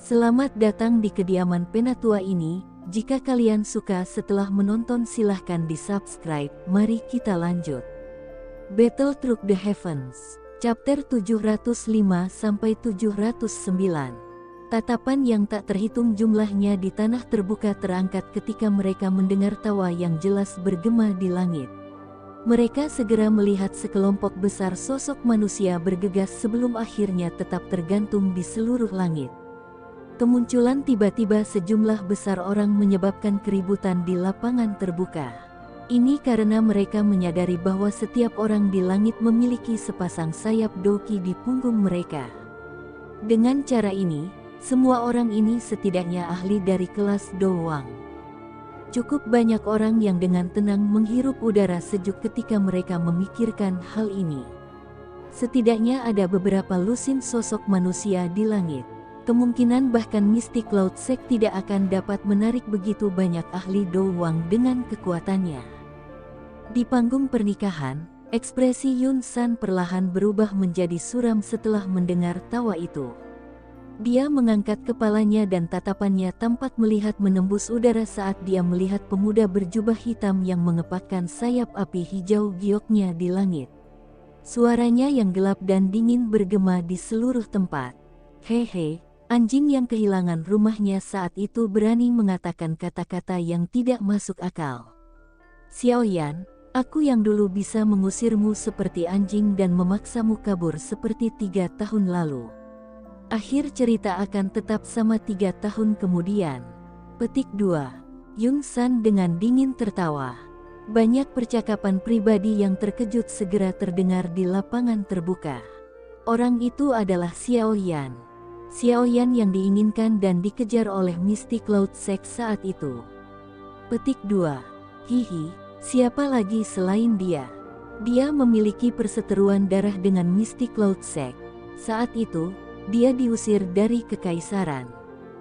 Selamat datang di kediaman Penatua ini. Jika kalian suka setelah menonton silahkan di subscribe. Mari kita lanjut. Battle Through the Heavens, chapter 705-709. Tatapan yang tak terhitung jumlahnya di tanah terbuka terangkat ketika mereka mendengar tawa yang jelas bergema di langit. Mereka segera melihat sekelompok besar sosok manusia bergegas sebelum akhirnya tetap tergantung di seluruh langit. Kemunculan tiba-tiba sejumlah besar orang menyebabkan keributan di lapangan terbuka. Ini karena mereka menyadari bahwa setiap orang di langit memiliki sepasang sayap doki di punggung mereka. Dengan cara ini, semua orang ini setidaknya ahli dari kelas Dowang. Cukup banyak orang yang dengan tenang menghirup udara sejuk ketika mereka memikirkan hal ini. Setidaknya ada beberapa lusin sosok manusia di langit. Kemungkinan bahkan Mystic Cloud Sect tidak akan dapat menarik begitu banyak ahli Dowang dengan kekuatannya. Di panggung pernikahan, ekspresi Yun San perlahan berubah menjadi suram setelah mendengar tawa itu. Dia mengangkat kepalanya dan tatapannya tampak melihat menembus udara saat dia melihat pemuda berjubah hitam yang mengepakkan sayap api hijau gioknya di langit. Suaranya yang gelap dan dingin bergema di seluruh tempat. Hehe. Anjing yang kehilangan rumahnya saat itu berani mengatakan kata-kata yang tidak masuk akal. Xiaoyan, aku yang dulu bisa mengusirmu seperti anjing dan memaksamu kabur seperti 3 tahun lalu. Akhir cerita akan tetap sama 3 tahun kemudian. Petik 2. Yun San dengan dingin tertawa. Banyak percakapan pribadi yang terkejut segera terdengar di lapangan terbuka. Orang itu adalah Xiaoyan. Xiaoyan yang diinginkan dan dikejar oleh Mystic Cloud Sect saat itu. Petik 2. Hihi, siapa lagi selain dia? Dia memiliki perseteruan darah dengan Mystic Cloud Sect. Saat itu, dia diusir dari kekaisaran.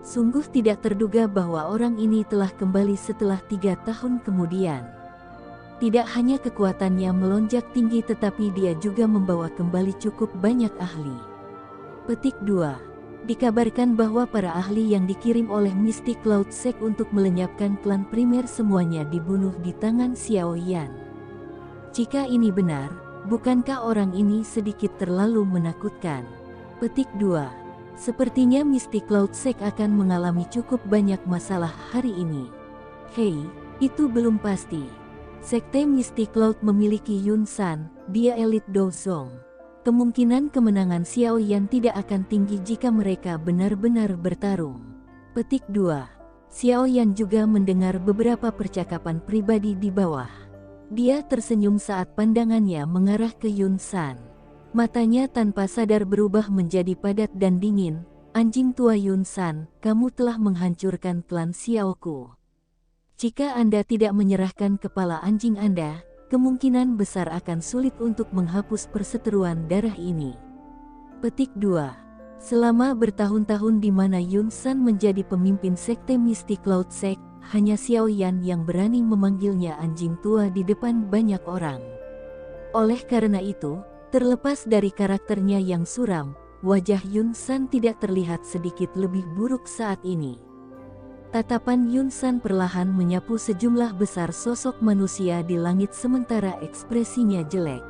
Sungguh tidak terduga bahwa orang ini telah kembali setelah 3 tahun kemudian. Tidak hanya kekuatannya melonjak tinggi tetapi dia juga membawa kembali cukup banyak ahli. Petik 2. Dikabarkan bahwa para ahli yang dikirim oleh Mystic Cloud Sect untuk melenyapkan klan primer semuanya dibunuh di tangan Xiaoyan. Jika ini benar, bukankah orang ini sedikit terlalu menakutkan? Petik 2. Sepertinya Mystic Cloud Sect akan mengalami cukup banyak masalah hari ini. Hei, itu belum pasti. Sekte Mystic Cloud memiliki Yun San, dia elit Dozong. Kemungkinan kemenangan Xiaoyan tidak akan tinggi jika mereka benar-benar bertarung. Petik 2. Xiaoyan juga mendengar beberapa percakapan pribadi di bawah. Dia tersenyum saat pandangannya mengarah ke Yun San. Matanya tanpa sadar berubah menjadi padat dan dingin. Anjing tua Yun San, kamu telah menghancurkan klan Xiaoku. Jika Anda tidak menyerahkan kepala anjing Anda, kemungkinan besar akan sulit untuk menghapus perseteruan darah ini. Petik 2. Selama bertahun-tahun di mana Yun San menjadi pemimpin sekte Mystic Cloud Sect, hanya Xiaoyan yang berani memanggilnya anjing tua di depan banyak orang. Oleh karena itu, terlepas dari karakternya yang suram, wajah Yun San tidak terlihat sedikit lebih buruk saat ini. Tatapan Yun San perlahan menyapu sejumlah besar sosok manusia di langit sementara ekspresinya jelek.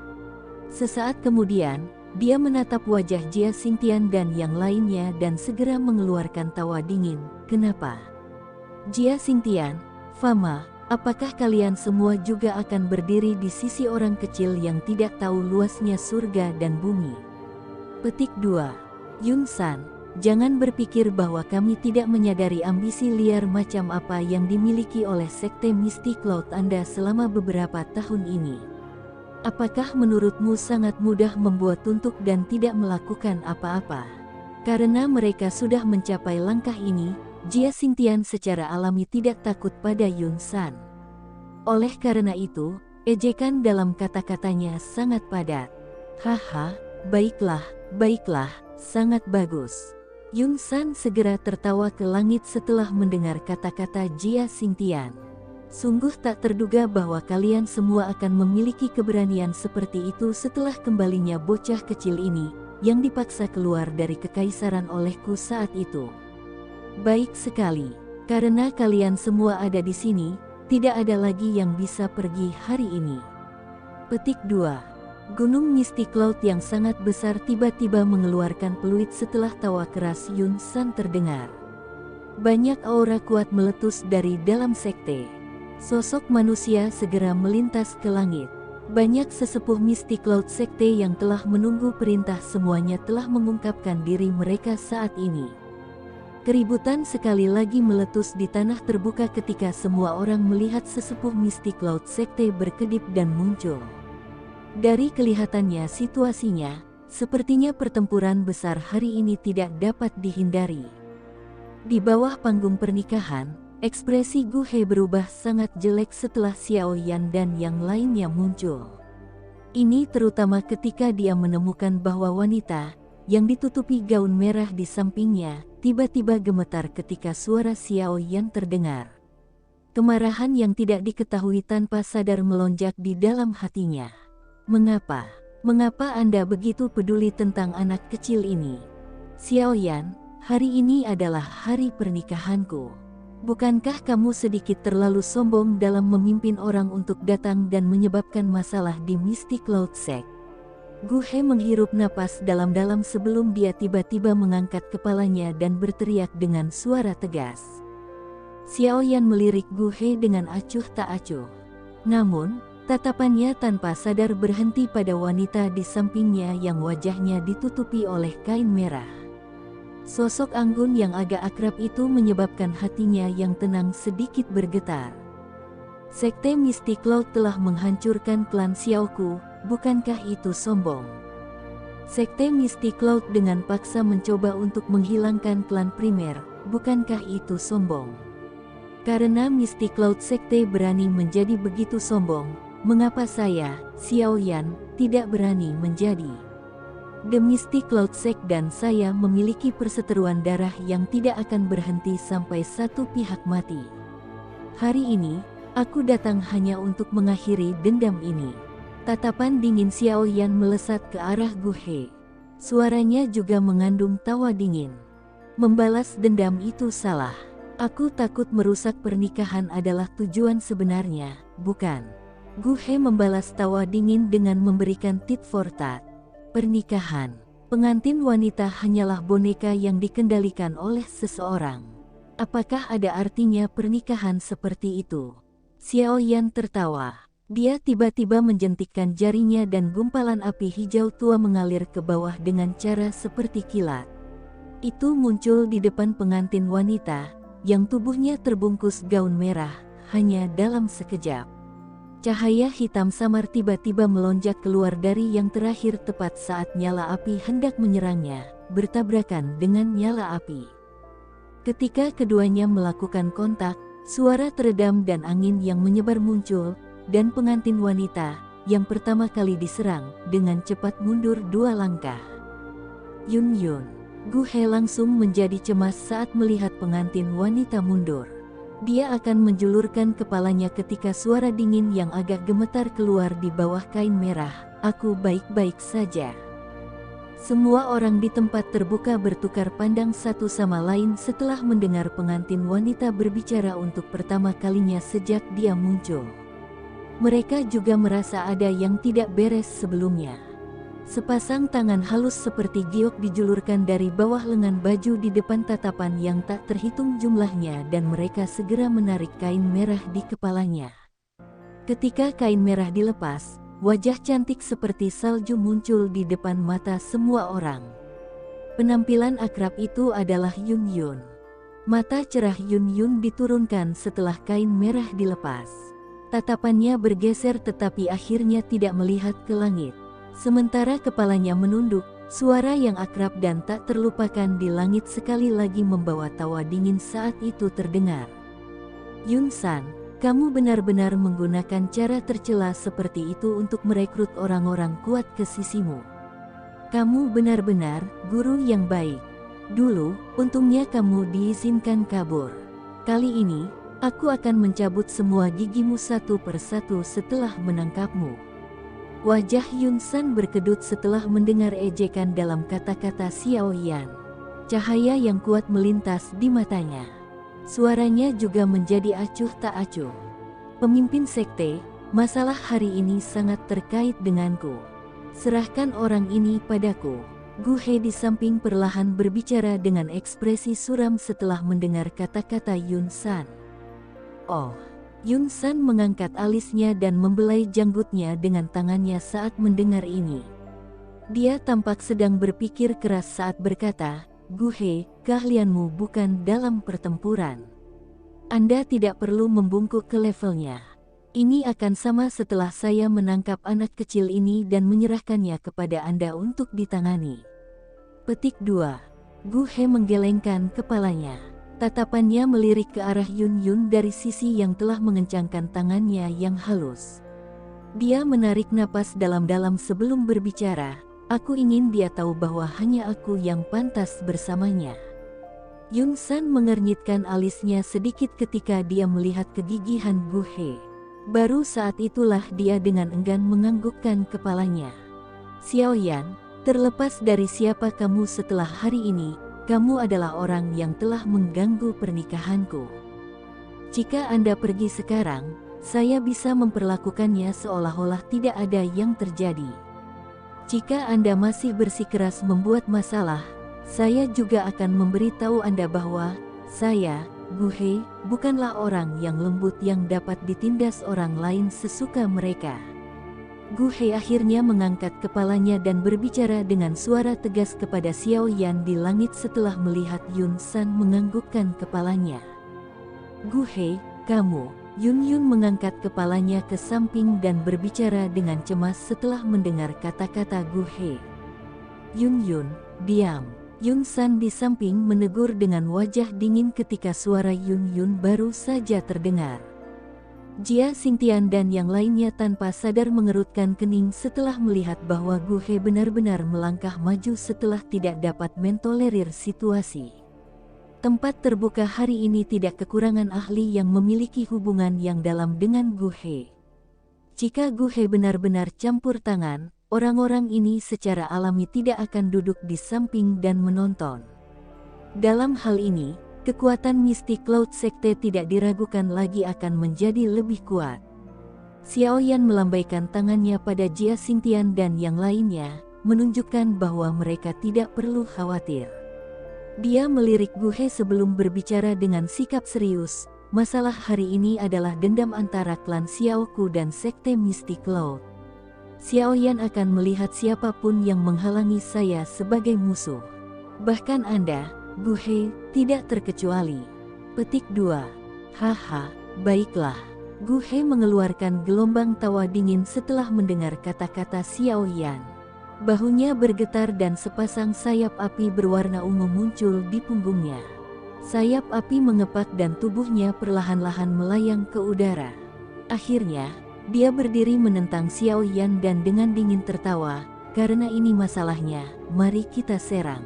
Sesaat kemudian, dia menatap wajah Jia Xingtian dan yang lainnya dan segera mengeluarkan tawa dingin. Kenapa? Jia Xingtian, Fama, apakah kalian semua juga akan berdiri di sisi orang kecil yang tidak tahu luasnya surga dan bumi? Petik 2. Yun San, jangan berpikir bahwa kami tidak menyadari ambisi liar macam apa yang dimiliki oleh sekte Mystic Cloud Anda selama beberapa tahun ini. Apakah menurutmu sangat mudah membuat tuntuk dan tidak melakukan apa-apa? Karena mereka sudah mencapai langkah ini, Jia Xingtian secara alami tidak takut pada Yun San. Oleh karena itu, ejekan dalam kata-katanya sangat padat. Haha, baiklah, baiklah, sangat bagus. Yun San segera tertawa ke langit setelah mendengar kata-kata Jia Xingtian. Sungguh tak terduga bahwa kalian semua akan memiliki keberanian seperti itu setelah kembalinya bocah kecil ini, yang dipaksa keluar dari kekaisaran olehku saat itu. Baik sekali. Karena kalian semua ada di sini, tidak ada lagi yang bisa pergi hari ini. Petik 2. Gunung Misty Cloud yang sangat besar tiba-tiba mengeluarkan peluit setelah tawa keras Yun San terdengar. Banyak aura kuat meletus dari dalam sekte. Sosok manusia segera melintas ke langit. Banyak sesepuh Misty Cloud sekte yang telah menunggu perintah semuanya telah mengungkapkan diri mereka saat ini. Keributan sekali lagi meletus di tanah terbuka ketika semua orang melihat sesepuh Misty Cloud sekte berkedip dan muncul. Dari kelihatannya situasinya, sepertinya pertempuran besar hari ini tidak dapat dihindari. Di bawah panggung pernikahan, ekspresi Gu He berubah sangat jelek setelah Xiao Yan dan yang lainnya muncul. Ini terutama ketika dia menemukan bahwa wanita yang ditutupi gaun merah di sampingnya tiba-tiba gemetar ketika suara Xiao Yan terdengar. Kemarahan yang tidak diketahui tanpa sadar melonjak di dalam hatinya. Mengapa? Mengapa Anda begitu peduli tentang anak kecil ini? Xiao Yan, hari ini adalah hari pernikahanku. Bukankah kamu sedikit terlalu sombong dalam memimpin orang untuk datang dan menyebabkan masalah di Misty Cloud Sect? Gu He menghirup napas dalam-dalam sebelum dia tiba-tiba mengangkat kepalanya dan berteriak dengan suara tegas. Xiao Yan melirik Gu He dengan acuh tak acuh. Namun, tatapannya tanpa sadar berhenti pada wanita di sampingnya yang wajahnya ditutupi oleh kain merah. Sosok anggun yang agak akrab itu menyebabkan hatinya yang tenang sedikit bergetar. Sekte Misty Cloud telah menghancurkan klan Xiaoku, bukankah itu sombong? Sekte Misty Cloud dengan paksa mencoba untuk menghilangkan klan primer, bukankah itu sombong? Karena Misty Cloud Sekte berani menjadi begitu sombong, mengapa saya, Xiao Yan, tidak berani menjadi? The Misty Cloud Sect dan saya memiliki perseteruan darah yang tidak akan berhenti sampai satu pihak mati. Hari ini, aku datang hanya untuk mengakhiri dendam ini. Tatapan dingin Xiao Yan melesat ke arah Gu He. Suaranya juga mengandung tawa dingin. Membalas dendam itu salah. Aku takut merusak pernikahan adalah tujuan sebenarnya, bukan? Gu He membalas tawa dingin dengan memberikan tit for tat. Pernikahan. Pengantin wanita hanyalah boneka yang dikendalikan oleh seseorang. Apakah ada artinya pernikahan seperti itu? Xiao Yan tertawa. Dia tiba-tiba menjentikkan jarinya dan gumpalan api hijau tua mengalir ke bawah dengan cara seperti kilat. Itu muncul di depan pengantin wanita, yang tubuhnya terbungkus gaun merah, hanya dalam sekejap. Cahaya hitam samar tiba-tiba melonjak keluar dari yang terakhir tepat saat nyala api hendak menyerangnya, bertabrakan dengan nyala api. Ketika keduanya melakukan kontak, suara teredam dan angin yang menyebar muncul, dan pengantin wanita, yang pertama kali diserang, dengan cepat mundur 2 langkah. Yun Yun. Gu He langsung menjadi cemas saat melihat pengantin wanita mundur. Dia akan menjulurkan kepalanya ketika suara dingin yang agak gemetar keluar di bawah kain merah. Aku baik-baik saja. Semua orang di tempat terbuka bertukar pandang satu sama lain setelah mendengar pengantin wanita berbicara untuk pertama kalinya sejak dia muncul. Mereka juga merasa ada yang tidak beres sebelumnya. Sepasang tangan halus seperti giok dijulurkan dari bawah lengan baju di depan tatapan yang tak terhitung jumlahnya dan mereka segera menarik kain merah di kepalanya. Ketika kain merah dilepas, wajah cantik seperti salju muncul di depan mata semua orang. Penampilan akrab itu adalah Yun Yun. Mata cerah Yun Yun diturunkan setelah kain merah dilepas. Tatapannya bergeser tetapi akhirnya tidak melihat ke langit. Sementara kepalanya menunduk, suara yang akrab dan tak terlupakan di langit sekali lagi membawa tawa dingin saat itu terdengar. Yun San, kamu benar-benar menggunakan cara tercela seperti itu untuk merekrut orang-orang kuat ke sisimu. Kamu benar-benar guru yang baik. Dulu, untungnya kamu diizinkan kabur. Kali ini, aku akan mencabut semua gigimu satu persatu setelah menangkapmu. Wajah Yun San berkedut setelah mendengar ejekan dalam kata-kata Xiao Yan. Cahaya yang kuat melintas di matanya. Suaranya juga menjadi acuh tak acuh. Pemimpin sekte, masalah hari ini sangat terkait denganku. Serahkan orang ini padaku. Gu He di samping perlahan berbicara dengan ekspresi suram setelah mendengar kata-kata Yun San. Oh, Yun San mengangkat alisnya dan membelai janggutnya dengan tangannya saat mendengar ini. Dia tampak sedang berpikir keras saat berkata, Gu He, keahlianmu bukan dalam pertempuran. Anda tidak perlu membungkuk ke levelnya. Ini akan sama setelah saya menangkap anak kecil ini dan menyerahkannya kepada Anda untuk ditangani. Petik 2. Gu He menggelengkan kepalanya. Tatapannya melirik ke arah Yun Yun dari sisi yang telah mengencangkan tangannya yang halus. Dia menarik napas dalam-dalam sebelum berbicara. Aku ingin dia tahu bahwa hanya aku yang pantas bersamanya. Yun San mengernyitkan alisnya sedikit ketika dia melihat kegigihan Gu He. Baru saat itulah dia dengan enggan menganggukkan kepalanya. Xiao Yan, terlepas dari siapa kamu setelah hari ini, kamu adalah orang yang telah mengganggu pernikahanku. Jika Anda pergi sekarang, saya bisa memperlakukannya seolah-olah tidak ada yang terjadi. Jika Anda masih bersikeras membuat masalah, saya juga akan memberitahu Anda bahwa saya, Gu He, bukanlah orang yang lembut yang dapat ditindas orang lain sesuka mereka. Gu He akhirnya mengangkat kepalanya dan berbicara dengan suara tegas kepada Xiao Yan di langit setelah melihat Yun San menganggukkan kepalanya. Gu He, kamu. Yun Yun mengangkat kepalanya ke samping dan berbicara dengan cemas setelah mendengar kata-kata Gu He. Yun Yun, diam. Yun San di samping menegur dengan wajah dingin ketika suara Yun Yun baru saja terdengar. Jia Xingtian dan yang lainnya tanpa sadar mengerutkan kening setelah melihat bahwa Gu He benar-benar melangkah maju setelah tidak dapat mentolerir situasi. Tempat terbuka hari ini tidak kekurangan ahli yang memiliki hubungan yang dalam dengan Gu He. Jika Gu He benar-benar campur tangan, orang-orang ini secara alami tidak akan duduk di samping dan menonton. Dalam hal ini, kekuatan mistik Cloud Sekte tidak diragukan lagi akan menjadi lebih kuat. Xiao Yan melambaikan tangannya pada Jia Xingtian dan yang lainnya, menunjukkan bahwa mereka tidak perlu khawatir. Dia melirik Gu He sebelum berbicara dengan sikap serius. Masalah hari ini adalah dendam antara klan Xiao Ku dan Sekte Mistik Cloud. Xiao Yan akan melihat siapapun yang menghalangi saya sebagai musuh. Bahkan Anda, Gu He, tidak terkecuali. Petik 2. Haha, baiklah. Gu He mengeluarkan gelombang tawa dingin setelah mendengar kata-kata Xiao Yan. Bahunya bergetar dan sepasang sayap api berwarna ungu muncul di punggungnya. Sayap api mengepak dan tubuhnya perlahan-lahan melayang ke udara. Akhirnya, dia berdiri menentang Xiao Yan dan dengan dingin tertawa, karena ini masalahnya, mari kita serang.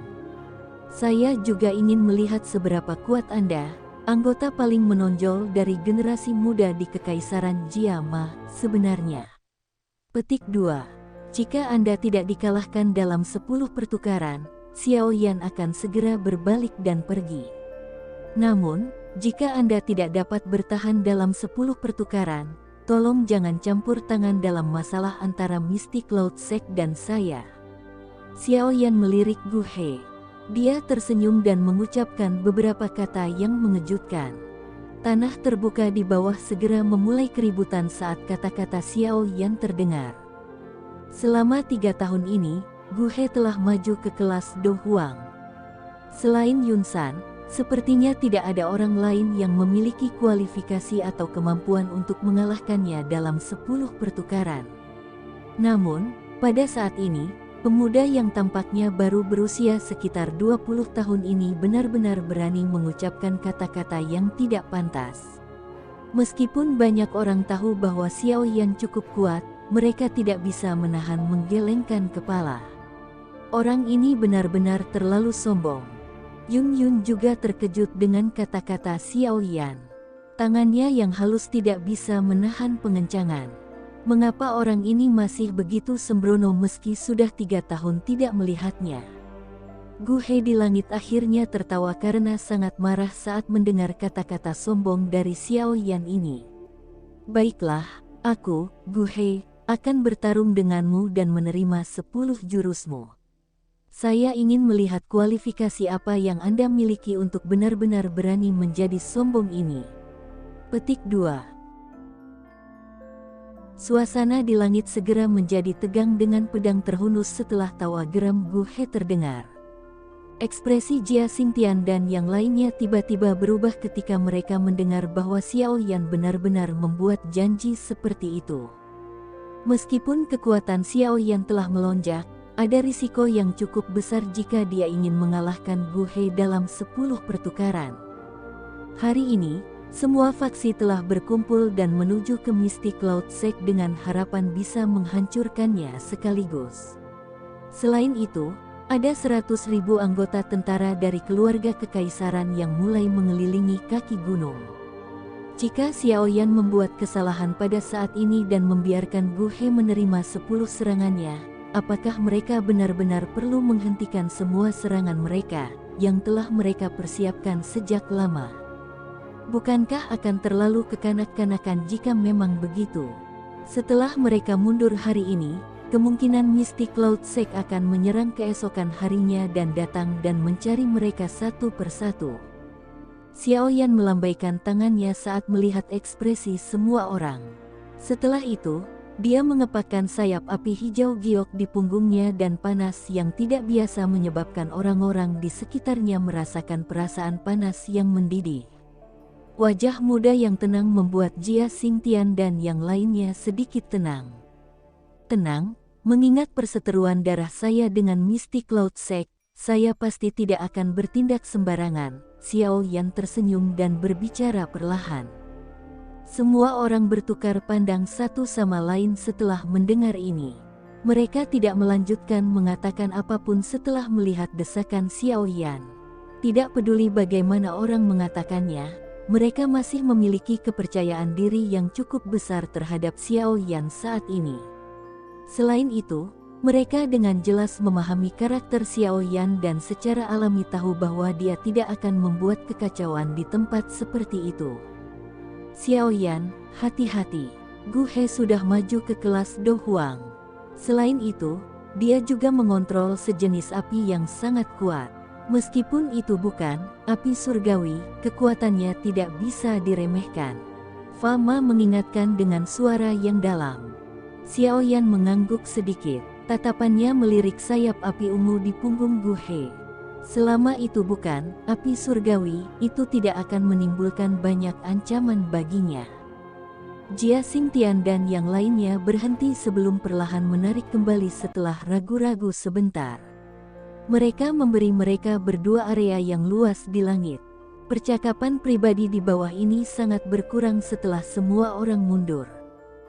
Saya juga ingin melihat seberapa kuat Anda, anggota paling menonjol dari generasi muda di Kekaisaran Jia Ma, sebenarnya. Petik 2. Jika Anda tidak dikalahkan dalam 10 pertukaran, Xiao Yan akan segera berbalik dan pergi. Namun, jika Anda tidak dapat bertahan dalam 10 pertukaran, tolong jangan campur tangan dalam masalah antara Mystic Cloud Sect dan saya. Xiao Yan melirik Gu He. Dia tersenyum dan mengucapkan beberapa kata yang mengejutkan. Tanah terbuka di bawah segera memulai keributan saat kata-kata Xiao Yan terdengar. Selama 3 tahun ini, Gu He telah maju ke kelas Do Huang. Selain Yun San, sepertinya tidak ada orang lain yang memiliki kualifikasi atau kemampuan untuk mengalahkannya dalam 10 pertukaran. Namun, pada saat ini, pemuda yang tampaknya baru berusia sekitar 20 tahun ini benar-benar berani mengucapkan kata-kata yang tidak pantas. Meskipun banyak orang tahu bahwa Xiao Yan cukup kuat, mereka tidak bisa menahan menggelengkan kepala. Orang ini benar-benar terlalu sombong. Yun Yun juga terkejut dengan kata-kata Xiao Yan. Tangannya yang halus tidak bisa menahan pengencangan. Mengapa orang ini masih begitu sembrono meski sudah 3 tahun tidak melihatnya? Gu He di langit akhirnya tertawa karena sangat marah saat mendengar kata-kata sombong dari Xiao Yan ini. Baiklah, aku, Gu He, akan bertarung denganmu dan menerima 10 jurusmu. Saya ingin melihat kualifikasi apa yang Anda miliki untuk benar-benar berani menjadi sombong ini. Petik 2. Suasana di langit segera menjadi tegang dengan pedang terhunus setelah tawa geram Gu He terdengar. Ekspresi Jia Xingtian dan yang lainnya tiba-tiba berubah ketika mereka mendengar bahwa Xiao Yan benar-benar membuat janji seperti itu. Meskipun kekuatan Xiao Yan telah melonjak, ada risiko yang cukup besar jika dia ingin mengalahkan Gu He dalam 10 pertukaran. Hari ini, semua faksi telah berkumpul dan menuju ke Mystic Cloud Sect dengan harapan bisa menghancurkannya sekaligus. Selain itu, ada 100.000 anggota tentara dari keluarga kekaisaran yang mulai mengelilingi kaki gunung. Jika Xiao Yan membuat kesalahan pada saat ini dan membiarkan Gu He menerima 10 serangannya, apakah mereka benar-benar perlu menghentikan semua serangan mereka yang telah mereka persiapkan sejak lama? Bukankah akan terlalu kekanak-kanakan jika memang begitu? Setelah mereka mundur hari ini, kemungkinan Mystic Cloud Sect akan menyerang keesokan harinya dan datang dan mencari mereka satu persatu. Xiao Yan melambaikan tangannya saat melihat ekspresi semua orang. Setelah itu, dia mengepakkan sayap api hijau giok di punggungnya dan panas yang tidak biasa menyebabkan orang-orang di sekitarnya merasakan perasaan panas yang mendidih. Wajah muda yang tenang membuat Jia Xingtian dan yang lainnya sedikit tenang. Tenang, mengingat perseteruan darah saya dengan Mystic Cloud Sect, saya pasti tidak akan bertindak sembarangan. Xiao Yan tersenyum dan berbicara perlahan. Semua orang bertukar pandang satu sama lain setelah mendengar ini. Mereka tidak melanjutkan mengatakan apapun setelah melihat desakan Xiao Yan. Tidak peduli bagaimana orang mengatakannya, mereka masih memiliki kepercayaan diri yang cukup besar terhadap Xiao Yan saat ini. Selain itu, mereka dengan jelas memahami karakter Xiao Yan dan secara alami tahu bahwa dia tidak akan membuat kekacauan di tempat seperti itu. Xiao Yan, hati-hati. Gu He sudah maju ke kelas Do Huang. Selain itu, dia juga mengontrol sejenis api yang sangat kuat. Meskipun itu bukan api surgawi, kekuatannya tidak bisa diremehkan. Fama mengingatkan dengan suara yang dalam. Xiao Yan mengangguk sedikit. Tatapannya melirik sayap api ungu di punggung Gu He. Selama itu bukan api surgawi, itu tidak akan menimbulkan banyak ancaman baginya. Jia Xingtian dan yang lainnya berhenti sebelum perlahan menarik kembali setelah ragu-ragu sebentar. Mereka memberi mereka berdua area yang luas di langit. Percakapan pribadi di bawah ini sangat berkurang setelah semua orang mundur.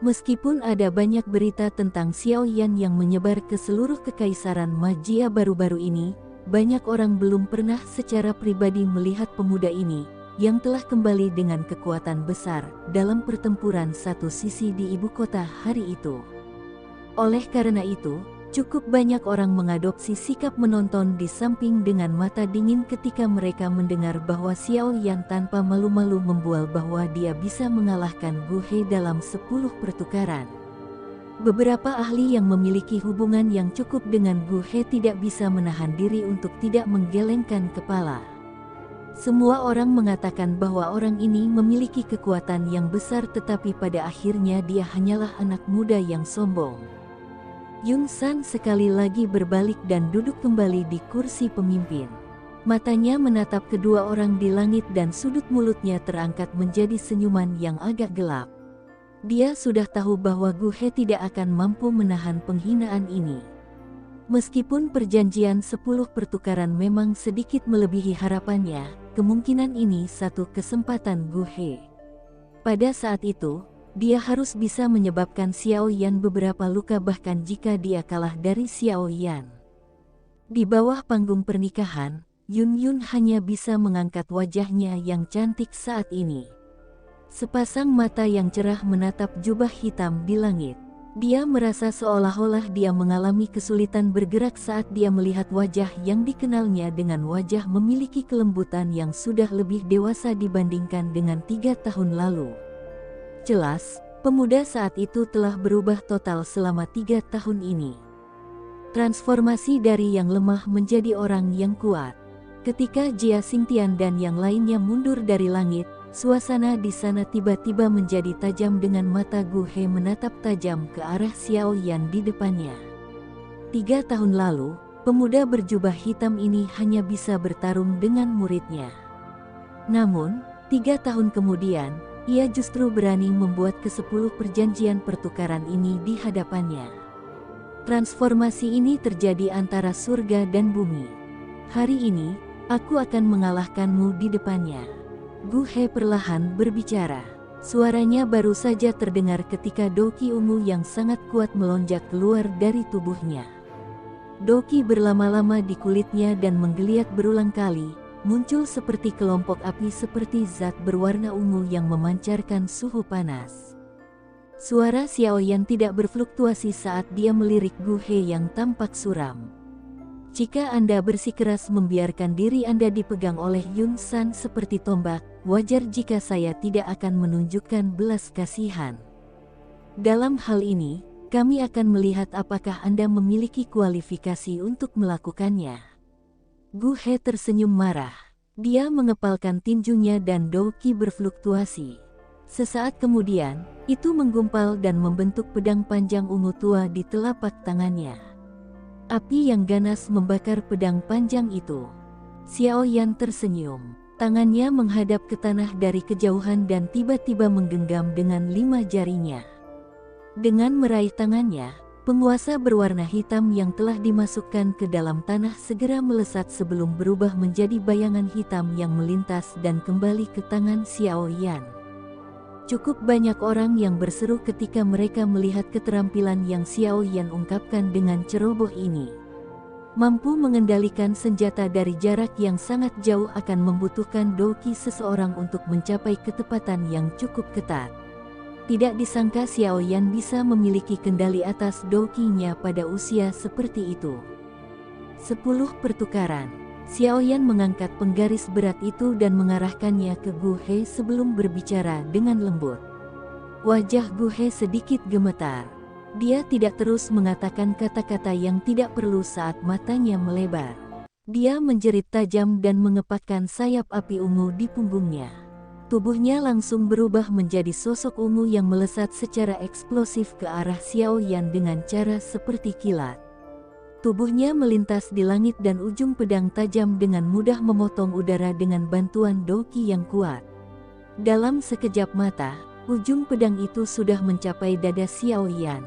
Meskipun ada banyak berita tentang Xiao Yan yang menyebar ke seluruh kekaisaran Magia baru-baru ini, banyak orang belum pernah secara pribadi melihat pemuda ini, yang telah kembali dengan kekuatan besar dalam pertempuran satu sisi di ibu kota hari itu. Oleh karena itu, cukup banyak orang mengadopsi sikap menonton di samping dengan mata dingin ketika mereka mendengar bahwa Xiao Yan tanpa malu-malu membual bahwa dia bisa mengalahkan Gu He dalam 10 pertukaran. Beberapa ahli yang memiliki hubungan yang cukup dengan Gu He tidak bisa menahan diri untuk tidak menggelengkan kepala. Semua orang mengatakan bahwa orang ini memiliki kekuatan yang besar tetapi pada akhirnya dia hanyalah anak muda yang sombong. Yun San sekali lagi berbalik dan duduk kembali di kursi pemimpin. Matanya menatap kedua orang di langit dan sudut mulutnya terangkat menjadi senyuman yang agak gelap. Dia sudah tahu bahwa Gu He tidak akan mampu menahan penghinaan ini. Meskipun perjanjian 10 pertukaran memang sedikit melebihi harapannya, kemungkinan ini satu kesempatan Gu He. Pada saat itu, dia harus bisa menyebabkan Xiao Yan beberapa luka bahkan jika dia kalah dari Xiao Yan. Di bawah panggung pernikahan, Yun Yun hanya bisa mengangkat wajahnya yang cantik saat ini. Sepasang mata yang cerah menatap jubah hitam di langit. Dia merasa seolah-olah dia mengalami kesulitan bergerak saat dia melihat wajah yang dikenalnya dengan wajah memiliki kelembutan yang sudah lebih dewasa dibandingkan dengan 3 tahun lalu. Jelas, pemuda saat itu telah berubah total selama 3 tahun ini. Transformasi dari yang lemah menjadi orang yang kuat. Ketika Jia Xingtian dan yang lainnya mundur dari langit, suasana di sana tiba-tiba menjadi tajam dengan mata Gu He menatap tajam ke arah Xiao Yan di depannya. 3 tahun lalu, pemuda berjubah hitam ini hanya bisa bertarung dengan muridnya. Namun, 3 tahun kemudian, ia justru berani membuat ke-10 perjanjian pertukaran ini di hadapannya. Transformasi ini terjadi antara surga dan bumi. Hari ini, aku akan mengalahkanmu di depannya. Gu He perlahan berbicara. Suaranya baru saja terdengar ketika doki ungu yang sangat kuat melonjak keluar dari tubuhnya. Doki berlama-lama di kulitnya dan menggeliat berulang kali, muncul seperti kelompok api seperti zat berwarna ungu yang memancarkan suhu panas. Suara Xiao Yan tidak berfluktuasi saat dia melirik Gu He yang tampak suram. Jika Anda bersikeras membiarkan diri Anda dipegang oleh Yun San seperti tombak, wajar jika saya tidak akan menunjukkan belas kasihan. Dalam hal ini, kami akan melihat apakah Anda memiliki kualifikasi untuk melakukannya. Gu He tersenyum marah. Dia mengepalkan tinjunya dan doki berfluktuasi. Sesaat kemudian, itu menggumpal dan membentuk pedang panjang ungu tua di telapak tangannya. Api yang ganas membakar pedang panjang itu. Xiao Yan tersenyum. Tangannya menghadap ke tanah dari kejauhan dan tiba-tiba menggenggam dengan 5 jarinya. Dengan meraih tangannya, penguasa berwarna hitam yang telah dimasukkan ke dalam tanah segera melesat sebelum berubah menjadi bayangan hitam yang melintas dan kembali ke tangan Xiao Yan. Cukup banyak orang yang berseru ketika mereka melihat keterampilan yang Xiao Yan ungkapkan dengan ceroboh ini. Mampu mengendalikan senjata dari jarak yang sangat jauh akan membutuhkan doki seseorang untuk mencapai ketepatan yang cukup ketat. Tidak disangka Xiao Yan bisa memiliki kendali atas dokinya pada usia seperti itu. 10 pertukaran. Xiao Yan mengangkat penggaris berat itu dan mengarahkannya ke Gu He sebelum berbicara dengan lembut. Wajah Gu He sedikit gemetar. Dia tidak terus mengatakan kata-kata yang tidak perlu saat matanya melebar. Dia menjerit tajam dan mengepakkan sayap api ungu di punggungnya. Tubuhnya langsung berubah menjadi sosok ungu yang melesat secara eksplosif ke arah Xiao Yan dengan cara seperti kilat. Tubuhnya melintas di langit dan ujung pedang tajam dengan mudah memotong udara dengan bantuan doki yang kuat. Dalam sekejap mata, ujung pedang itu sudah mencapai dada Xiao Yan.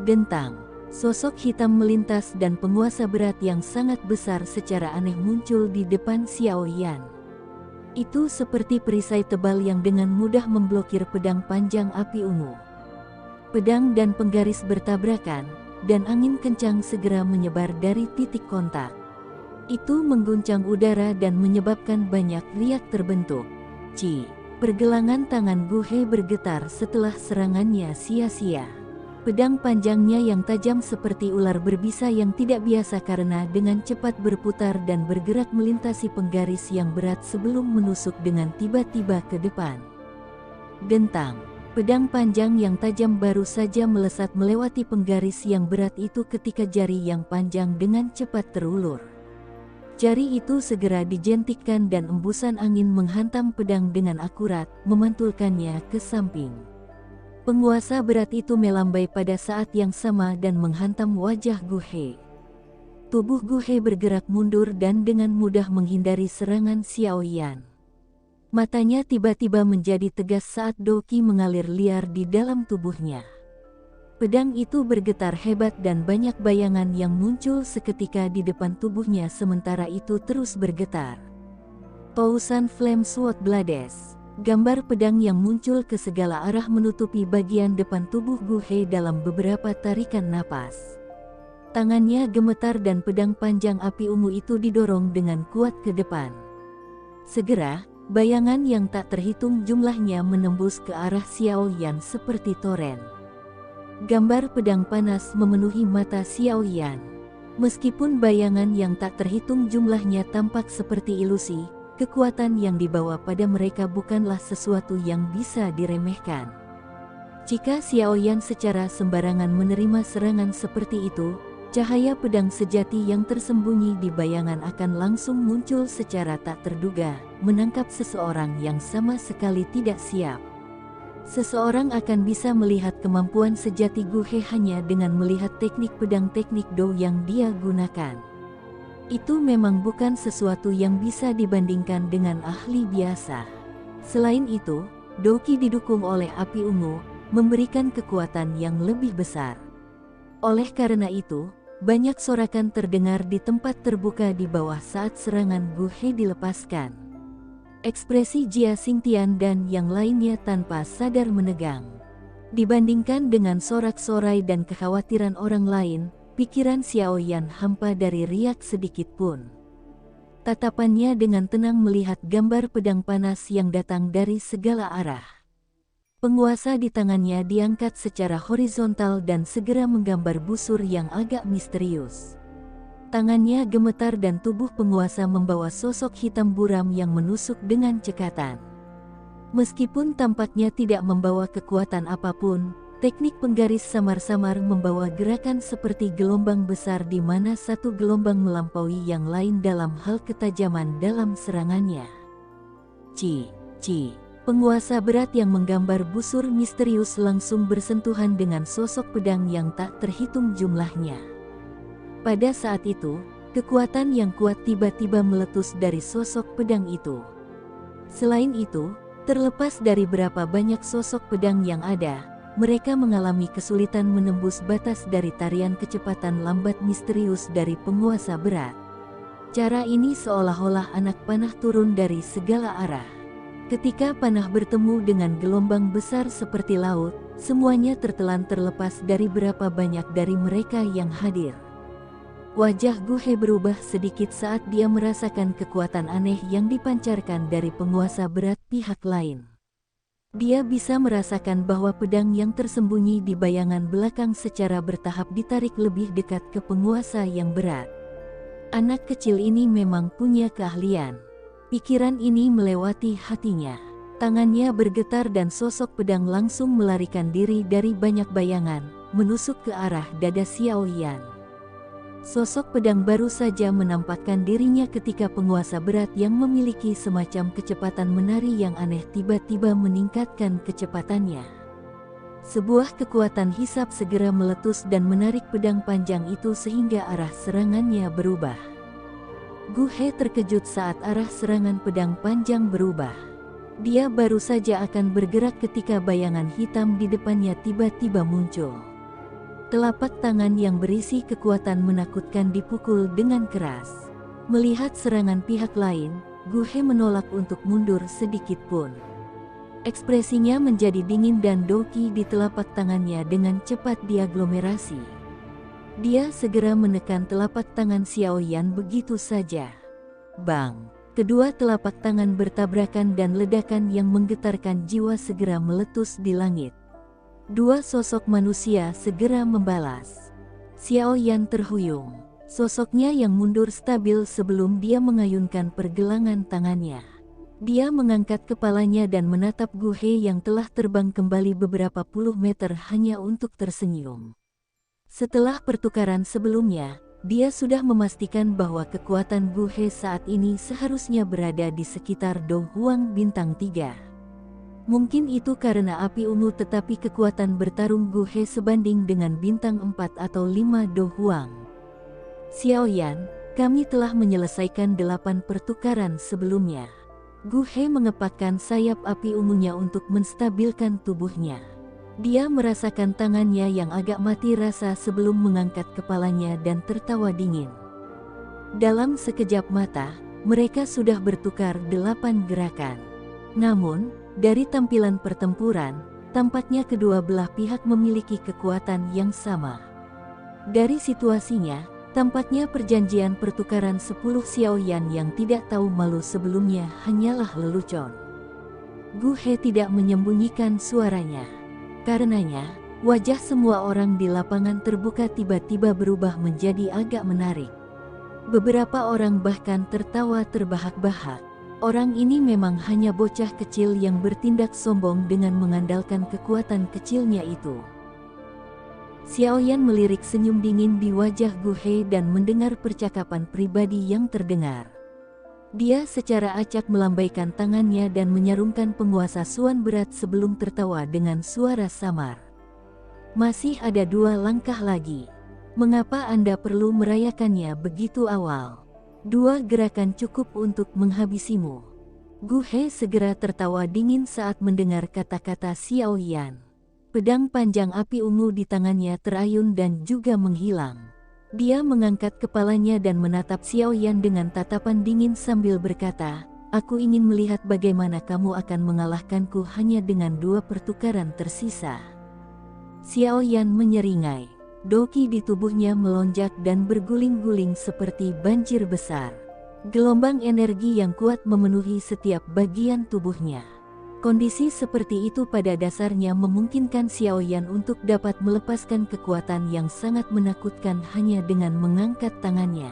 Dentang, sosok hitam melintas dan penguasa berat yang sangat besar secara aneh muncul di depan Xiao Yan. Itu seperti perisai tebal yang dengan mudah memblokir pedang panjang api ungu. Pedang dan penggaris bertabrakan, dan angin kencang segera menyebar dari titik kontak. Itu mengguncang udara dan menyebabkan banyak riak terbentuk. Pergelangan tangan Gu He bergetar setelah serangannya sia-sia. Pedang panjangnya yang tajam seperti ular berbisa yang tidak biasa karena dengan cepat berputar dan bergerak melintasi penggaris yang berat sebelum menusuk dengan tiba-tiba ke depan. Dentang. Pedang panjang yang tajam baru saja melesat melewati penggaris yang berat itu ketika jari yang panjang dengan cepat terulur. Jari itu segera dijentikkan dan embusan angin menghantam pedang dengan akurat, memantulkannya ke samping. Penguasa berat itu melambai pada saat yang sama dan menghantam wajah Gu He. Tubuh Gu He bergerak mundur dan dengan mudah menghindari serangan Xiao Yan. Matanya tiba-tiba menjadi tegas saat doki mengalir liar di dalam tubuhnya. Pedang itu bergetar hebat dan banyak bayangan yang muncul seketika di depan tubuhnya sementara itu terus bergetar. Pausan Flame Sword Blades. Gambar pedang yang muncul ke segala arah menutupi bagian depan tubuh Gu He dalam beberapa tarikan napas. Tangannya gemetar dan pedang panjang api ungu itu didorong dengan kuat ke depan. Segera, bayangan yang tak terhitung jumlahnya menembus ke arah Xiao Yan seperti toren. Gambar pedang panas memenuhi mata Xiao Yan. Meskipun bayangan yang tak terhitung jumlahnya tampak seperti ilusi, kekuatan yang dibawa pada mereka bukanlah sesuatu yang bisa diremehkan. Jika Xiao Yan secara sembarangan menerima serangan seperti itu, cahaya pedang sejati yang tersembunyi di bayangan akan langsung muncul secara tak terduga, menangkap seseorang yang sama sekali tidak siap. Seseorang akan bisa melihat kemampuan sejati Gu He hanya dengan melihat teknik pedang teknik Dou yang dia gunakan. Itu memang bukan sesuatu yang bisa dibandingkan dengan ahli biasa. Selain itu, Dou Qi didukung oleh api ungu, memberikan kekuatan yang lebih besar. Oleh karena itu, banyak sorakan terdengar di tempat terbuka di bawah saat serangan Gu He dilepaskan. Ekspresi Jia Xingtian dan yang lainnya tanpa sadar menegang. Dibandingkan dengan sorak-sorai dan kekhawatiran orang lain, pikiran Xiao Yan hampa dari riak sedikit pun. Tatapannya dengan tenang melihat gambar pedang panas yang datang dari segala arah. Penguasa di tangannya diangkat secara horizontal dan segera menggambar busur yang agak misterius. Tangannya gemetar dan tubuh penguasa membawa sosok hitam buram yang menusuk dengan cekatan. Meskipun tampaknya tidak membawa kekuatan apapun, teknik penggaris samar-samar membawa gerakan seperti gelombang besar di mana satu gelombang melampaui yang lain dalam hal ketajaman dalam serangannya. Penguasa berat yang menggambar busur misterius langsung bersentuhan dengan sosok pedang yang tak terhitung jumlahnya. Pada saat itu, kekuatan yang kuat tiba-tiba meletus dari sosok pedang itu. Selain itu, terlepas dari berapa banyak sosok pedang yang ada, mereka mengalami kesulitan menembus batas dari tarian kecepatan lambat misterius dari penguasa berat. Cara ini seolah-olah anak panah turun dari segala arah. Ketika panah bertemu dengan gelombang besar seperti laut, semuanya tertelan terlepas dari berapa banyak dari mereka yang hadir. Wajah Gu He berubah sedikit saat dia merasakan kekuatan aneh yang dipancarkan dari penguasa berat pihak lain. Dia bisa merasakan bahwa pedang yang tersembunyi di bayangan belakang secara bertahap ditarik lebih dekat ke penguasa yang berat. Anak kecil ini memang punya keahlian. Pikiran ini melewati hatinya. Tangannya bergetar dan sosok pedang langsung melarikan diri dari banyak bayangan, menusuk ke arah dada Xiao Yan. Sosok pedang baru saja menampakkan dirinya ketika penguasa berat yang memiliki semacam kecepatan menari yang aneh tiba-tiba meningkatkan kecepatannya. Sebuah kekuatan hisap segera meletus dan menarik pedang panjang itu sehingga arah serangannya berubah. Gu He terkejut saat arah serangan pedang panjang berubah. Dia baru saja akan bergerak ketika bayangan hitam di depannya tiba-tiba muncul. Telapak tangan yang berisi kekuatan menakutkan dipukul dengan keras. Melihat serangan pihak lain, Gu He menolak untuk mundur sedikit pun. Ekspresinya menjadi dingin dan Dou Qi di telapak tangannya dengan cepat diaglomerasi. Dia segera menekan telapak tangan Xiao Yan begitu saja. Bang! Kedua telapak tangan bertabrakan dan ledakan yang menggetarkan jiwa segera meletus di langit. Dua sosok manusia segera membalas. Xiao Yan terhuyung. Sosoknya yang mundur stabil sebelum dia mengayunkan pergelangan tangannya. Dia mengangkat kepalanya dan menatap Gu He yang telah terbang kembali beberapa puluh meter hanya untuk tersenyum. Setelah pertukaran sebelumnya, dia sudah memastikan bahwa kekuatan Gu He saat ini seharusnya berada di sekitar Dou Huang bintang 3. Mungkin itu karena api ungu tetapi kekuatan bertarung Gu He sebanding dengan bintang 4 atau 5 Dou Huang. Xiao Yan, kami telah menyelesaikan 8 pertukaran sebelumnya. Gu He mengepakkan sayap api ungunya untuk menstabilkan tubuhnya. Dia merasakan tangannya yang agak mati rasa sebelum mengangkat kepalanya dan tertawa dingin. Dalam sekejap mata, mereka sudah bertukar 8 gerakan. Namun, dari tampilan pertempuran, tampaknya kedua belah pihak memiliki kekuatan yang sama. Dari situasinya, tampaknya perjanjian pertukaran 10 Xiao Yan yang tidak tahu malu sebelumnya hanyalah lelucon. Gu He tidak menyembunyikan suaranya. Karenanya, Wajah semua orang di lapangan terbuka tiba-tiba berubah menjadi agak menarik. Beberapa orang bahkan tertawa terbahak-bahak. Orang ini memang hanya bocah kecil yang bertindak sombong dengan mengandalkan kekuatan kecilnya itu. Xiaoyan melirik senyum dingin di wajah Gu He dan mendengar percakapan pribadi yang terdengar. Dia secara acak melambaikan tangannya dan menyarungkan penguasa Suan berat sebelum tertawa dengan suara samar. Masih ada 2 langkah lagi. Mengapa Anda perlu merayakannya begitu awal? 2 gerakan cukup untuk menghabisimu. Gu He segera tertawa dingin saat mendengar kata-kata Xiaoyan. Pedang panjang api ungu di tangannya terayun dan juga menghilang. Dia mengangkat kepalanya dan menatap Xiaoyan dengan tatapan dingin sambil berkata, "Aku ingin melihat bagaimana kamu akan mengalahkanku hanya dengan 2 pertukaran tersisa." Xiaoyan menyeringai. Doki di tubuhnya melonjak dan berguling-guling seperti banjir besar. Gelombang energi yang kuat memenuhi setiap bagian tubuhnya. Kondisi seperti itu pada dasarnya memungkinkan Xiaoyan untuk dapat melepaskan kekuatan yang sangat menakutkan hanya dengan mengangkat tangannya.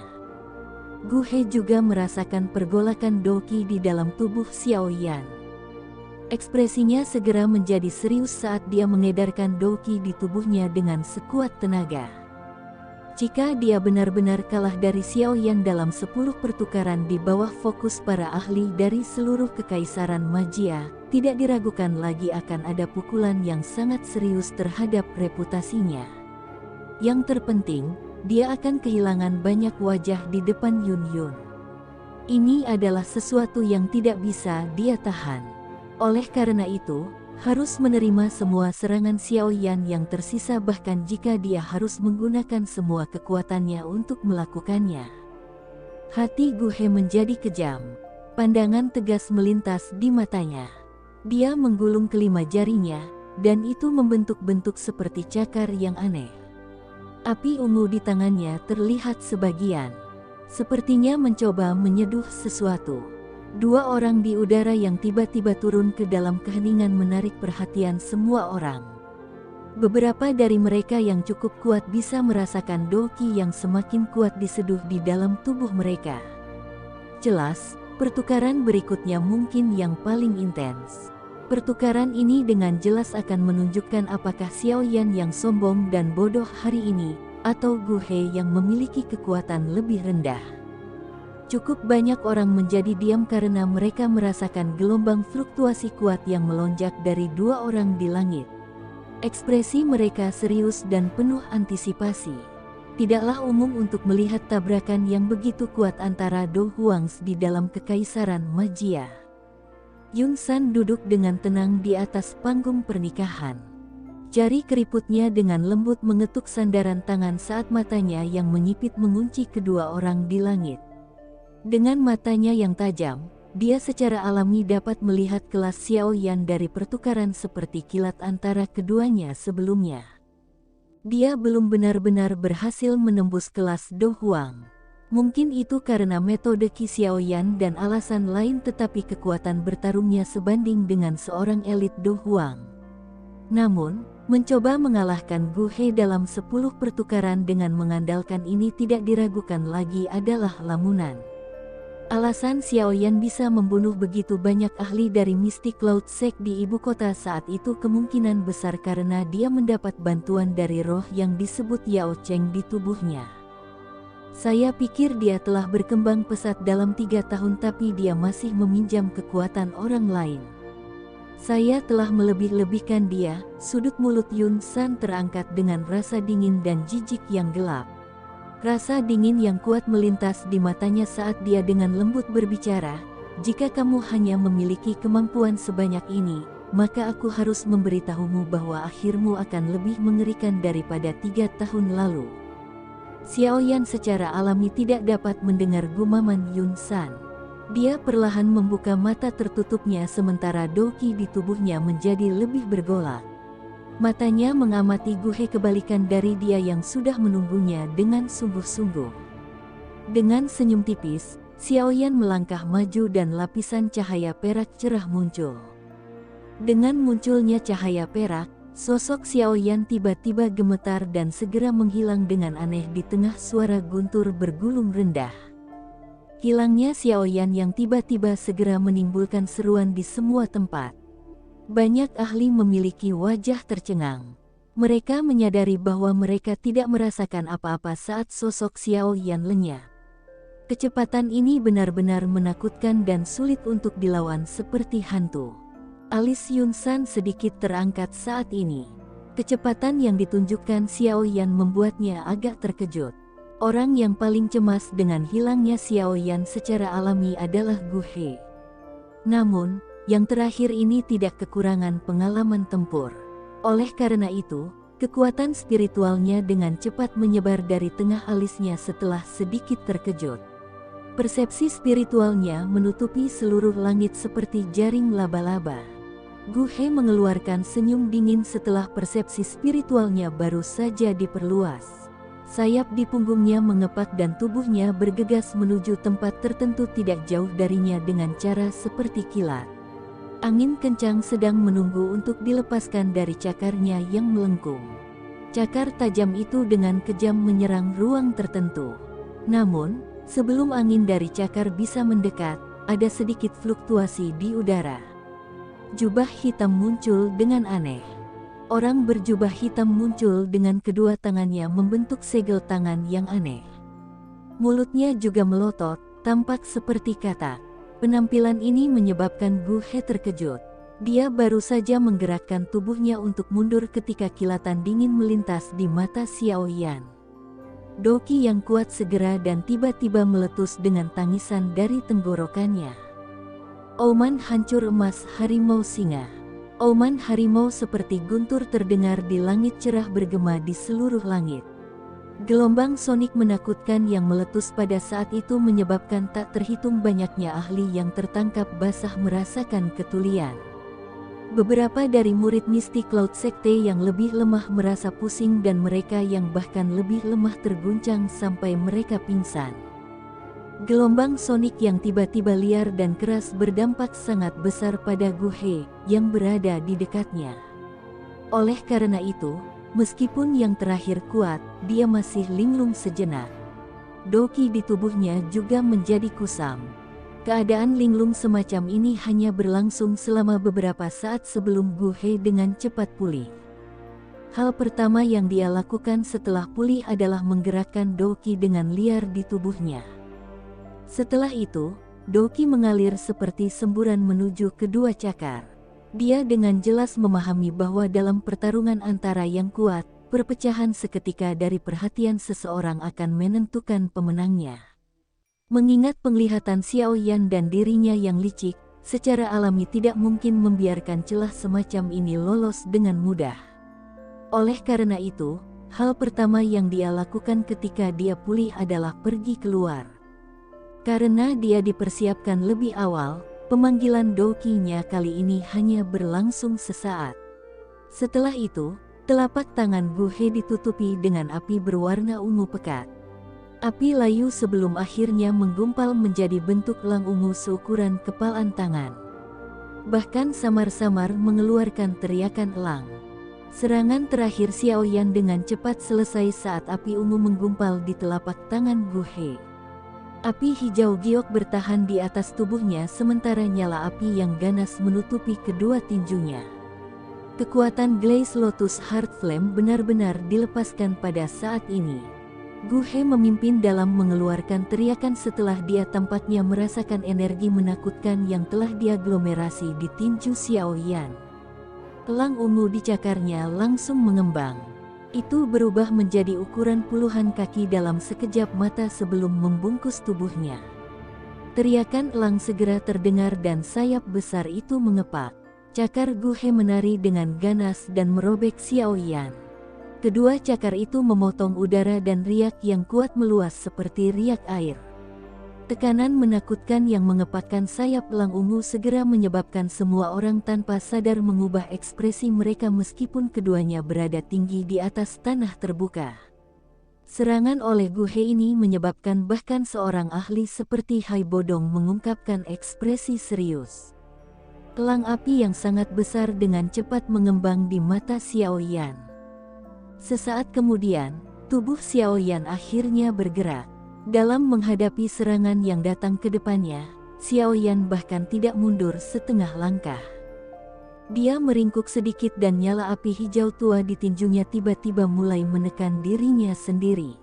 Gu He juga merasakan pergolakan Doki di dalam tubuh Xiaoyan. Ekspresinya segera menjadi serius saat dia mengedarkan Doki di tubuhnya dengan sekuat tenaga. Jika dia benar-benar kalah dari Xiaoyan dalam 10 pertukaran di bawah fokus para ahli dari seluruh kekaisaran magia, tidak diragukan lagi akan ada pukulan yang sangat serius terhadap reputasinya. Yang terpenting, dia akan kehilangan banyak wajah di depan Yun Yun. Ini adalah sesuatu yang tidak bisa dia tahan. Oleh karena itu, harus menerima semua serangan Xiaoyan yang tersisa bahkan jika dia harus menggunakan semua kekuatannya untuk melakukannya. Hati Gu He menjadi kejam. Pandangan tegas melintas di matanya. Dia menggulung kelima jarinya, dan itu membentuk-bentuk seperti cakar yang aneh. Api ungu di tangannya terlihat sebagian. Sepertinya mencoba menyeduh sesuatu. 2 orang di udara yang tiba-tiba turun ke dalam keheningan menarik perhatian semua orang. Beberapa dari mereka yang cukup kuat bisa merasakan Doki yang semakin kuat diseduh di dalam tubuh mereka. Jelas, pertukaran berikutnya mungkin yang paling intens. Pertukaran ini dengan jelas akan menunjukkan apakah Xiaoyan yang sombong dan bodoh hari ini, atau Gu He yang memiliki kekuatan lebih rendah. Cukup banyak orang menjadi diam karena mereka merasakan gelombang fluktuasi kuat yang melonjak dari 2 orang di langit. Ekspresi mereka serius dan penuh antisipasi. Tidaklah umum untuk melihat tabrakan yang begitu kuat antara Do Huangs di dalam kekaisaran magia. Yun San duduk dengan tenang di atas panggung pernikahan. Jari keriputnya dengan lembut mengetuk sandaran tangan saat matanya yang menyipit mengunci kedua orang di langit. Dengan matanya yang tajam, dia secara alami dapat melihat kelas Xiaoyan dari pertukaran seperti kilat antara keduanya sebelumnya. Dia belum benar-benar berhasil menembus kelas Do Huang. Mungkin itu karena metode Qi Xiaoyan dan alasan lain, tetapi kekuatan bertarungnya sebanding dengan seorang elit Do Huang. Namun, mencoba mengalahkan Gu He dalam 10 pertukaran dengan mengandalkan ini tidak diragukan lagi adalah lamunan. Alasan Xiaoyan bisa membunuh begitu banyak ahli dari Mystic Cloud Sect di ibu kota saat itu kemungkinan besar karena dia mendapat bantuan dari roh yang disebut Yao Cheng di tubuhnya. Saya pikir dia telah berkembang pesat dalam 3 tahun tapi dia masih meminjam kekuatan orang lain. Saya telah melebih-lebihkan dia. Sudut mulut Yun San terangkat dengan rasa dingin dan jijik yang gelap. Rasa dingin yang kuat melintas di matanya saat dia dengan lembut berbicara, "Jika kamu hanya memiliki kemampuan sebanyak ini, maka aku harus memberitahumu bahwa akhirmu akan lebih mengerikan daripada 3 tahun lalu." Xiaoyan secara alami tidak dapat mendengar gumaman Yun San. Dia perlahan membuka mata tertutupnya sementara Doki di tubuhnya menjadi lebih bergolak. Matanya mengamati Gu He kebalikan dari dia yang sudah menunggunya dengan sungguh-sungguh. Dengan senyum tipis, Xiaoyan melangkah maju dan lapisan cahaya perak cerah muncul. Dengan munculnya cahaya perak, Sosok Xiaoyan tiba-tiba gemetar dan segera menghilang dengan aneh di tengah suara guntur bergulung rendah. Hilangnya Xiaoyan yang tiba-tiba segera menimbulkan seruan di semua tempat. Banyak ahli memiliki wajah tercengang. Mereka menyadari bahwa mereka tidak merasakan apa-apa saat sosok Xiaoyan lenyap. Kecepatan ini benar-benar menakutkan dan sulit untuk dilawan seperti hantu. Alis Yunsan sedikit terangkat saat ini. Kecepatan yang ditunjukkan Xiaoyan membuatnya agak terkejut. Orang yang paling cemas dengan hilangnya Xiaoyan secara alami adalah Gu He. Namun, yang terakhir ini tidak kekurangan pengalaman tempur. Oleh karena itu, kekuatan spiritualnya dengan cepat menyebar dari tengah alisnya setelah sedikit terkejut. Persepsi spiritualnya menutupi seluruh langit seperti jaring laba-laba. Gu He mengeluarkan senyum dingin setelah persepsi spiritualnya baru saja diperluas. Sayap di punggungnya mengepak dan tubuhnya bergegas menuju tempat tertentu tidak jauh darinya dengan cara seperti kilat. Angin kencang sedang menunggu untuk dilepaskan dari cakarnya yang melengkung. Cakar tajam itu dengan kejam menyerang ruang tertentu. Namun, sebelum angin dari cakar bisa mendekat, ada sedikit fluktuasi di udara. Jubah hitam muncul dengan aneh. Orang berjubah hitam muncul dengan kedua tangannya membentuk segel tangan yang aneh. Mulutnya juga melotot, tampak seperti katak. Penampilan ini menyebabkan Gu He terkejut. Dia baru saja menggerakkan tubuhnya untuk mundur ketika kilatan dingin melintas di mata Xiaoyan. Doki yang kuat segera dan tiba-tiba meletus dengan tangisan dari tenggorokannya. Auman hancur emas harimau singa. Auman harimau seperti guntur terdengar di langit cerah bergema di seluruh langit. Gelombang sonik menakutkan yang meletus pada saat itu menyebabkan tak terhitung banyaknya ahli yang tertangkap basah merasakan ketulian. Beberapa dari murid mistik Cloud Sekte yang lebih lemah merasa pusing dan mereka yang bahkan lebih lemah terguncang sampai mereka pingsan. Gelombang sonik yang tiba-tiba liar dan keras berdampak sangat besar pada Gu He yang berada di dekatnya. Oleh karena itu, meskipun yang terakhir kuat, dia masih linglung sejenak. Doki di tubuhnya juga menjadi kusam. Keadaan linglung semacam ini hanya berlangsung selama beberapa saat sebelum Gu He dengan cepat pulih. Hal pertama yang dia lakukan setelah pulih adalah menggerakkan Doki dengan liar di tubuhnya. Setelah itu, Doki mengalir seperti semburan menuju kedua cakar. Dia dengan jelas memahami bahwa dalam pertarungan antara yang kuat, perpecahan seketika dari perhatian seseorang akan menentukan pemenangnya. Mengingat penglihatan Xiaoyan dan dirinya yang licik, secara alami tidak mungkin membiarkan celah semacam ini lolos dengan mudah. Oleh karena itu, hal pertama yang dia lakukan ketika dia pulih adalah pergi keluar. Karena dia dipersiapkan lebih awal, pemanggilan Doki-nya kali ini hanya berlangsung sesaat. Setelah itu, telapak tangan Gu He ditutupi dengan api berwarna ungu pekat. Api layu sebelum akhirnya menggumpal menjadi bentuk elang ungu seukuran kepalan tangan. Bahkan samar-samar mengeluarkan teriakan elang. Serangan terakhir Xiaoyan dengan cepat selesai saat api ungu menggumpal di telapak tangan Gu He. Api hijau giok bertahan di atas tubuhnya sementara nyala api yang ganas menutupi kedua tinjunya. Kekuatan Glaze Lotus Heart Flame benar-benar dilepaskan pada saat ini. Gu He memimpin dalam mengeluarkan teriakan setelah dia tampaknya merasakan energi menakutkan yang telah diaglomerasi di tinju Xiaoyan. Elang ungu di cakarnya langsung mengembang. Itu berubah menjadi ukuran puluhan kaki dalam sekejap mata sebelum membungkus tubuhnya. Teriakan elang segera terdengar dan sayap besar itu mengepak. Cakar Gu He menari dengan ganas dan merobek Xiaoyan. Kedua cakar itu memotong udara dan riak yang kuat meluas seperti riak air. Tekanan menakutkan yang mengepakkan sayap elang ungu segera menyebabkan semua orang tanpa sadar mengubah ekspresi mereka meskipun keduanya berada tinggi di atas tanah terbuka. Serangan oleh Gu He ini menyebabkan bahkan seorang ahli seperti Hai Bodong mengungkapkan ekspresi serius. Elang api yang sangat besar dengan cepat mengembang di mata Xiaoyan. Sesaat kemudian, tubuh Xiaoyan akhirnya bergerak. Dalam menghadapi serangan yang datang ke depannya, Xiaoyan bahkan tidak mundur setengah langkah. Dia meringkuk sedikit dan nyala api hijau tua di tinjunya tiba-tiba mulai menekan dirinya sendiri.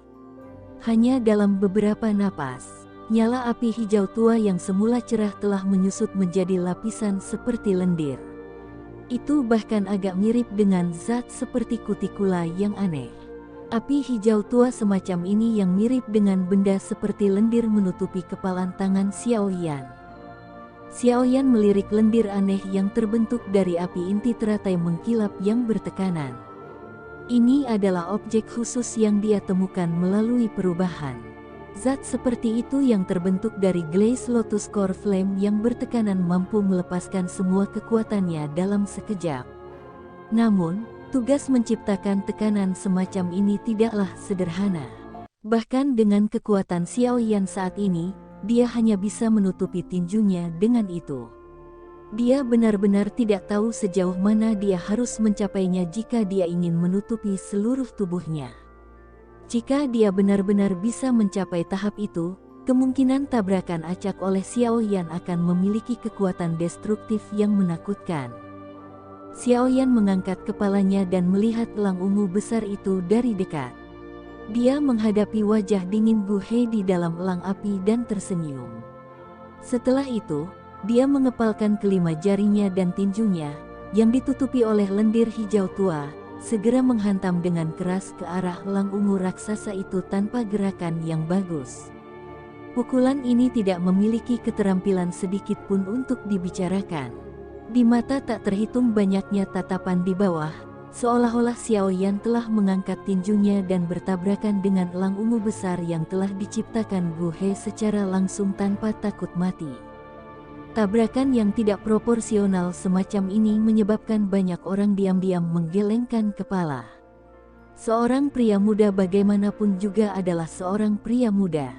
Hanya dalam beberapa napas, nyala api hijau tua yang semula cerah telah menyusut menjadi lapisan seperti lendir. Itu bahkan agak mirip dengan zat seperti kutikula yang aneh. Api hijau tua semacam ini yang mirip dengan benda seperti lendir menutupi kepalan tangan Xiaoyan. Xiaoyan melirik lendir aneh yang terbentuk dari api inti teratai mengkilap yang bertekanan. Ini adalah objek khusus yang dia temukan melalui perubahan. Zat seperti itu yang terbentuk dari Glaze Lotus Core Flame yang bertekanan mampu melepaskan semua kekuatannya dalam sekejap. Namun, tugas menciptakan tekanan semacam ini tidaklah sederhana. Bahkan dengan kekuatan Xiaoyan saat ini, dia hanya bisa menutupi tinjunya dengan itu. Dia benar-benar tidak tahu sejauh mana dia harus mencapainya jika dia ingin menutupi seluruh tubuhnya. Jika dia benar-benar bisa mencapai tahap itu, kemungkinan tabrakan acak oleh Xiaoyan akan memiliki kekuatan destruktif yang menakutkan. Xiaoyan mengangkat kepalanya dan melihat elang ungu besar itu dari dekat. Dia menghadapi wajah dingin Gu Hei di dalam elang api dan tersenyum. Setelah itu, dia mengepalkan kelima jarinya dan tinjunya, yang ditutupi oleh lendir hijau tua, segera menghantam dengan keras ke arah elang ungu raksasa itu tanpa gerakan yang bagus. Pukulan ini tidak memiliki keterampilan sedikit pun untuk dibicarakan. Di mata tak terhitung banyaknya tatapan di bawah, seolah-olah Xiaoyan telah mengangkat tinjunya dan bertabrakan dengan elang ungu besar yang telah diciptakan Gu Hei secara langsung tanpa takut mati. Tabrakan yang tidak proporsional semacam ini menyebabkan banyak orang diam-diam menggelengkan kepala. Seorang pria muda bagaimanapun juga adalah seorang pria muda.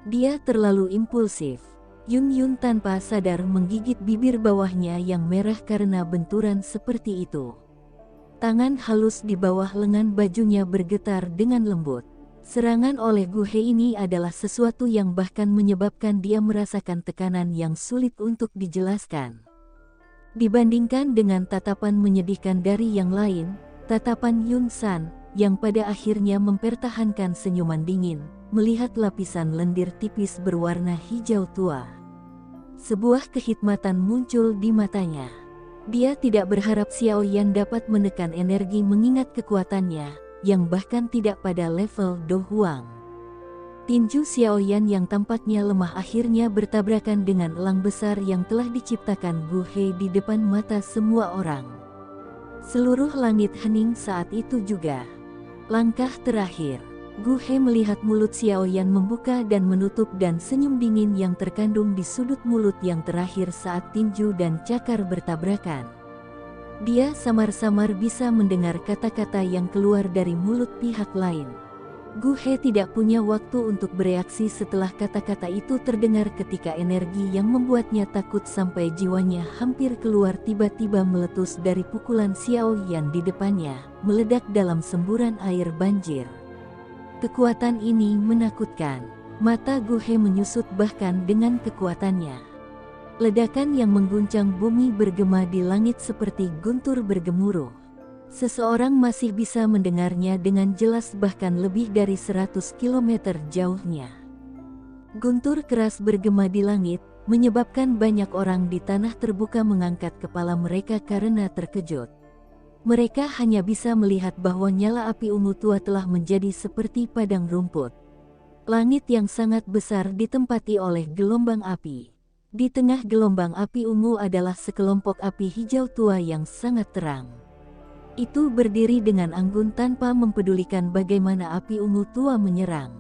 Dia terlalu impulsif. Yun Yun tanpa sadar menggigit bibir bawahnya yang merah karena benturan seperti itu. Tangan halus di bawah lengan bajunya bergetar dengan lembut. Serangan oleh Gu Hei ini adalah sesuatu yang bahkan menyebabkan dia merasakan tekanan yang sulit untuk dijelaskan. Dibandingkan dengan tatapan menyedihkan dari yang lain, tatapan Yun San, yang pada akhirnya mempertahankan senyuman dingin, melihat lapisan lendir tipis berwarna hijau tua. Sebuah kehikmatan muncul di matanya. Dia tidak berharap Xiaoyan dapat menekan energi mengingat kekuatannya, yang bahkan tidak pada level Do Huang. Tinju Xiaoyan yang tampaknya lemah akhirnya bertabrakan dengan elang besar yang telah diciptakan Gu Hei di depan mata semua orang. Seluruh langit hening saat itu juga. Langkah terakhir, Gu Hei melihat mulut Xiaoyan membuka dan menutup dan senyum dingin yang terkandung di sudut mulut yang terakhir saat tinju dan cakar bertabrakan. Dia samar-samar bisa mendengar kata-kata yang keluar dari mulut pihak lain. Gu Hei tidak punya waktu untuk bereaksi setelah kata-kata itu terdengar ketika energi yang membuatnya takut sampai jiwanya hampir keluar tiba-tiba meletus dari pukulan Xiaoyan di depannya, meledak dalam semburan air banjir. Kekuatan ini menakutkan. Mata Gu Hei menyusut bahkan dengan kekuatannya. Ledakan yang mengguncang bumi bergema di langit seperti guntur bergemuruh. Seseorang masih bisa mendengarnya dengan jelas bahkan lebih dari 100 km jauhnya. Guntur keras bergema di langit, menyebabkan banyak orang di tanah terbuka mengangkat kepala mereka karena terkejut. Mereka hanya bisa melihat bahwa nyala api ungu tua telah menjadi seperti padang rumput. Langit yang sangat besar ditempati oleh gelombang api. Di tengah gelombang api ungu adalah sekelompok api hijau tua yang sangat terang. Itu berdiri dengan anggun tanpa mempedulikan bagaimana api ungu tua menyerang.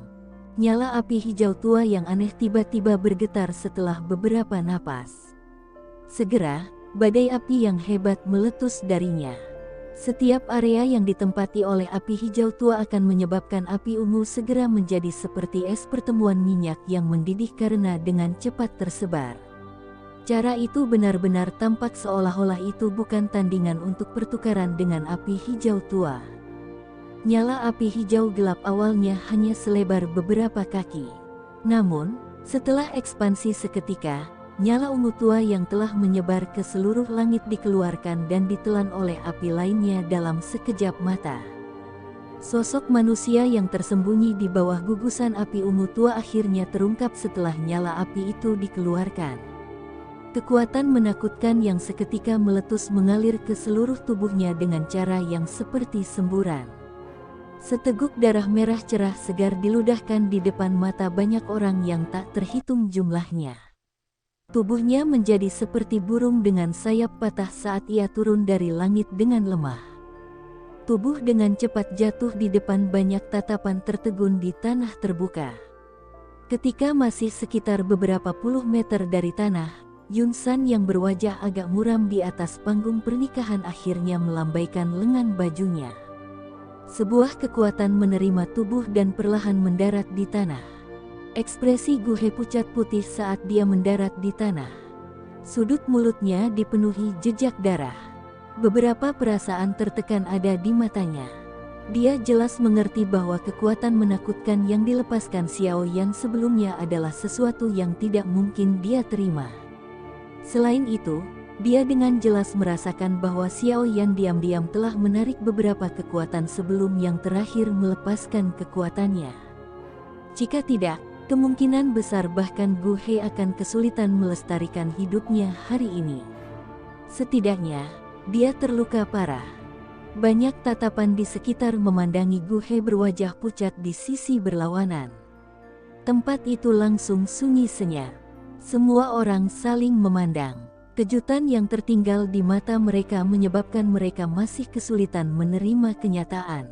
Nyala api hijau tua yang aneh tiba-tiba bergetar setelah beberapa napas. Segera, badai api yang hebat meletus darinya. Setiap area yang ditempati oleh api hijau tua akan menyebabkan api ungu segera menjadi seperti es pertemuan minyak yang mendidih karena dengan cepat tersebar. Cara itu benar-benar tampak seolah-olah itu bukan tandingan untuk pertukaran dengan api hijau tua. Nyala api hijau gelap awalnya hanya selebar beberapa kaki. Namun, setelah ekspansi seketika, nyala ungu tua yang telah menyebar ke seluruh langit dikeluarkan dan ditelan oleh api lainnya dalam sekejap mata. Sosok manusia yang tersembunyi di bawah gugusan api ungu tua akhirnya terungkap setelah nyala api itu dikeluarkan. Kekuatan menakutkan yang seketika meletus mengalir ke seluruh tubuhnya dengan cara yang seperti semburan. Seteguk darah merah cerah segar diludahkan di depan mata banyak orang yang tak terhitung jumlahnya. Tubuhnya menjadi seperti burung dengan sayap patah saat ia turun dari langit dengan lemah. Tubuh dengan cepat jatuh di depan banyak tatapan tertegun di tanah terbuka. Ketika masih sekitar beberapa puluh meter dari tanah, Yun San yang berwajah agak muram di atas panggung pernikahan akhirnya melambaikan lengan bajunya. Sebuah kekuatan menerima tubuh dan perlahan mendarat di tanah. Ekspresi Gu He pucat putih saat dia mendarat di tanah. Sudut mulutnya dipenuhi jejak darah. Beberapa perasaan tertekan ada di matanya. Dia jelas mengerti bahwa kekuatan menakutkan yang dilepaskan Xiao Yan sebelumnya adalah sesuatu yang tidak mungkin dia terima. Selain itu, dia dengan jelas merasakan bahwa Xiao Yan diam-diam telah menarik beberapa kekuatan sebelum yang terakhir melepaskan kekuatannya. Jika tidak, kemungkinan besar bahkan Gu He akan kesulitan melestarikan hidupnya hari ini. Setidaknya, dia terluka parah. Banyak tatapan di sekitar memandangi Gu He berwajah pucat di sisi berlawanan. Tempat itu langsung sunyi senyap. Semua orang saling memandang. Kejutan yang tertinggal di mata mereka menyebabkan mereka masih kesulitan menerima kenyataan.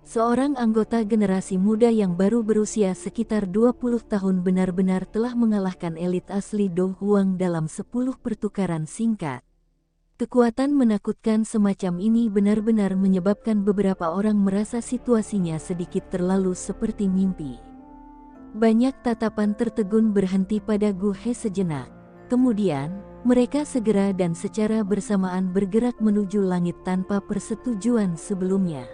Seorang anggota generasi muda yang baru berusia sekitar 20 tahun benar-benar telah mengalahkan elit asli Do Huang dalam 10 pertukaran singkat. Kekuatan menakutkan semacam ini benar-benar menyebabkan beberapa orang merasa situasinya sedikit terlalu seperti mimpi. Banyak tatapan tertegun berhenti pada Gu He sejenak. Kemudian, mereka segera dan secara bersamaan bergerak menuju langit tanpa persetujuan sebelumnya.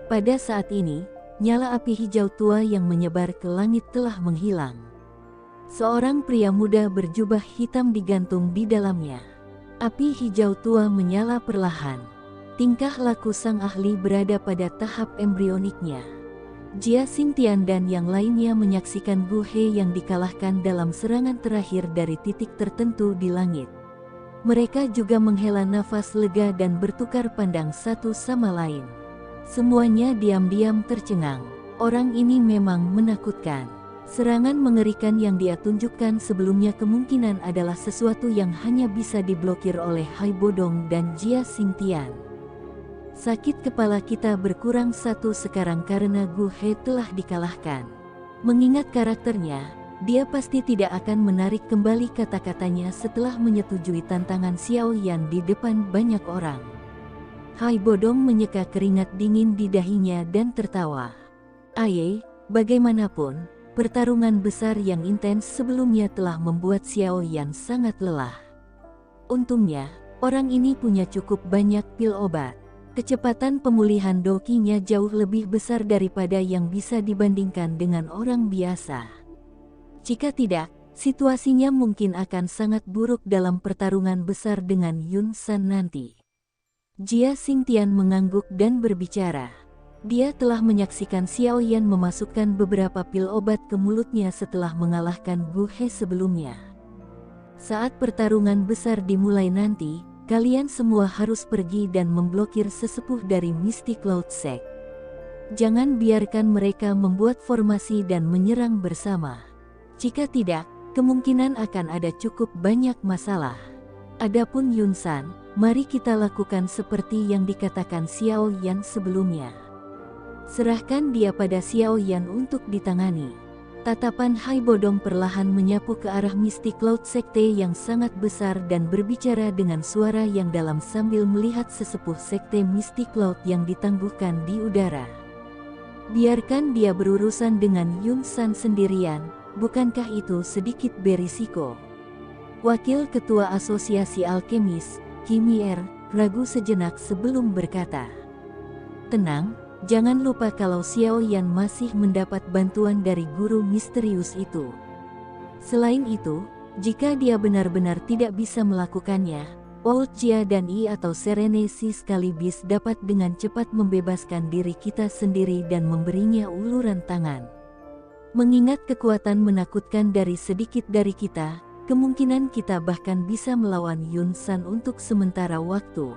Pada saat ini, nyala api hijau tua yang menyebar ke langit telah menghilang. Seorang pria muda berjubah hitam digantung di dalamnya. Api hijau tua menyala perlahan. Tingkah laku sang ahli berada pada tahap embrioniknya. Jia Xingtian dan yang lainnya menyaksikan Gu He yang dikalahkan dalam serangan terakhir dari titik tertentu di langit. Mereka juga menghela nafas lega dan bertukar pandang satu sama lain. Semuanya diam-diam tercengang. Orang ini memang menakutkan. Serangan mengerikan yang dia tunjukkan sebelumnya kemungkinan adalah sesuatu yang hanya bisa diblokir oleh Hai Bodong dan Jia Xingtian. Sakit kepala kita berkurang satu sekarang karena Gu He telah dikalahkan. Mengingat karakternya, dia pasti tidak akan menarik kembali kata-katanya setelah menyetujui tantangan Xiao Yan di depan banyak orang. Hai Bodong menyeka keringat dingin di dahinya dan tertawa. Aye, bagaimanapun, pertarungan besar yang intens sebelumnya telah membuat Xiao Yan sangat lelah. Untungnya, orang ini punya cukup banyak pil obat. Kecepatan pemulihan dokinya jauh lebih besar daripada yang bisa dibandingkan dengan orang biasa. Jika tidak, situasinya mungkin akan sangat buruk dalam pertarungan besar dengan Yun San nanti. Jia Xingtian mengangguk dan berbicara. Dia telah menyaksikan Xiao Yan memasukkan beberapa pil obat ke mulutnya setelah mengalahkan Gu He sebelumnya. Saat pertarungan besar dimulai nanti, kalian semua harus pergi dan memblokir sesepuh dari Mystic Cloud Sect. Jangan biarkan mereka membuat formasi dan menyerang bersama. Jika tidak, kemungkinan akan ada cukup banyak masalah. Adapun Yun San, mari kita lakukan seperti yang dikatakan Xiao Yan sebelumnya. Serahkan dia pada Xiao Yan untuk ditangani. Tatapan Hai Bodong perlahan menyapu ke arah Mystic Cloud Sekte yang sangat besar dan berbicara dengan suara yang dalam sambil melihat sesepuh Sekte Mystic Cloud yang ditangguhkan di udara. Biarkan dia berurusan dengan Yun San sendirian, bukankah itu sedikit berisiko? Wakil Ketua Asosiasi Alkemis, Kimier, ragu sejenak sebelum berkata, "Tenang, jangan lupa kalau Xiao Yan masih mendapat bantuan dari guru misterius itu. Selain itu, jika dia benar-benar tidak bisa melakukannya, Old Jia dan I atau Serenesi sekaligus dapat dengan cepat membebaskan diri kita sendiri dan memberinya uluran tangan. Mengingat kekuatan menakutkan dari sedikit dari kita, kemungkinan kita bahkan bisa melawan Yun San untuk sementara waktu."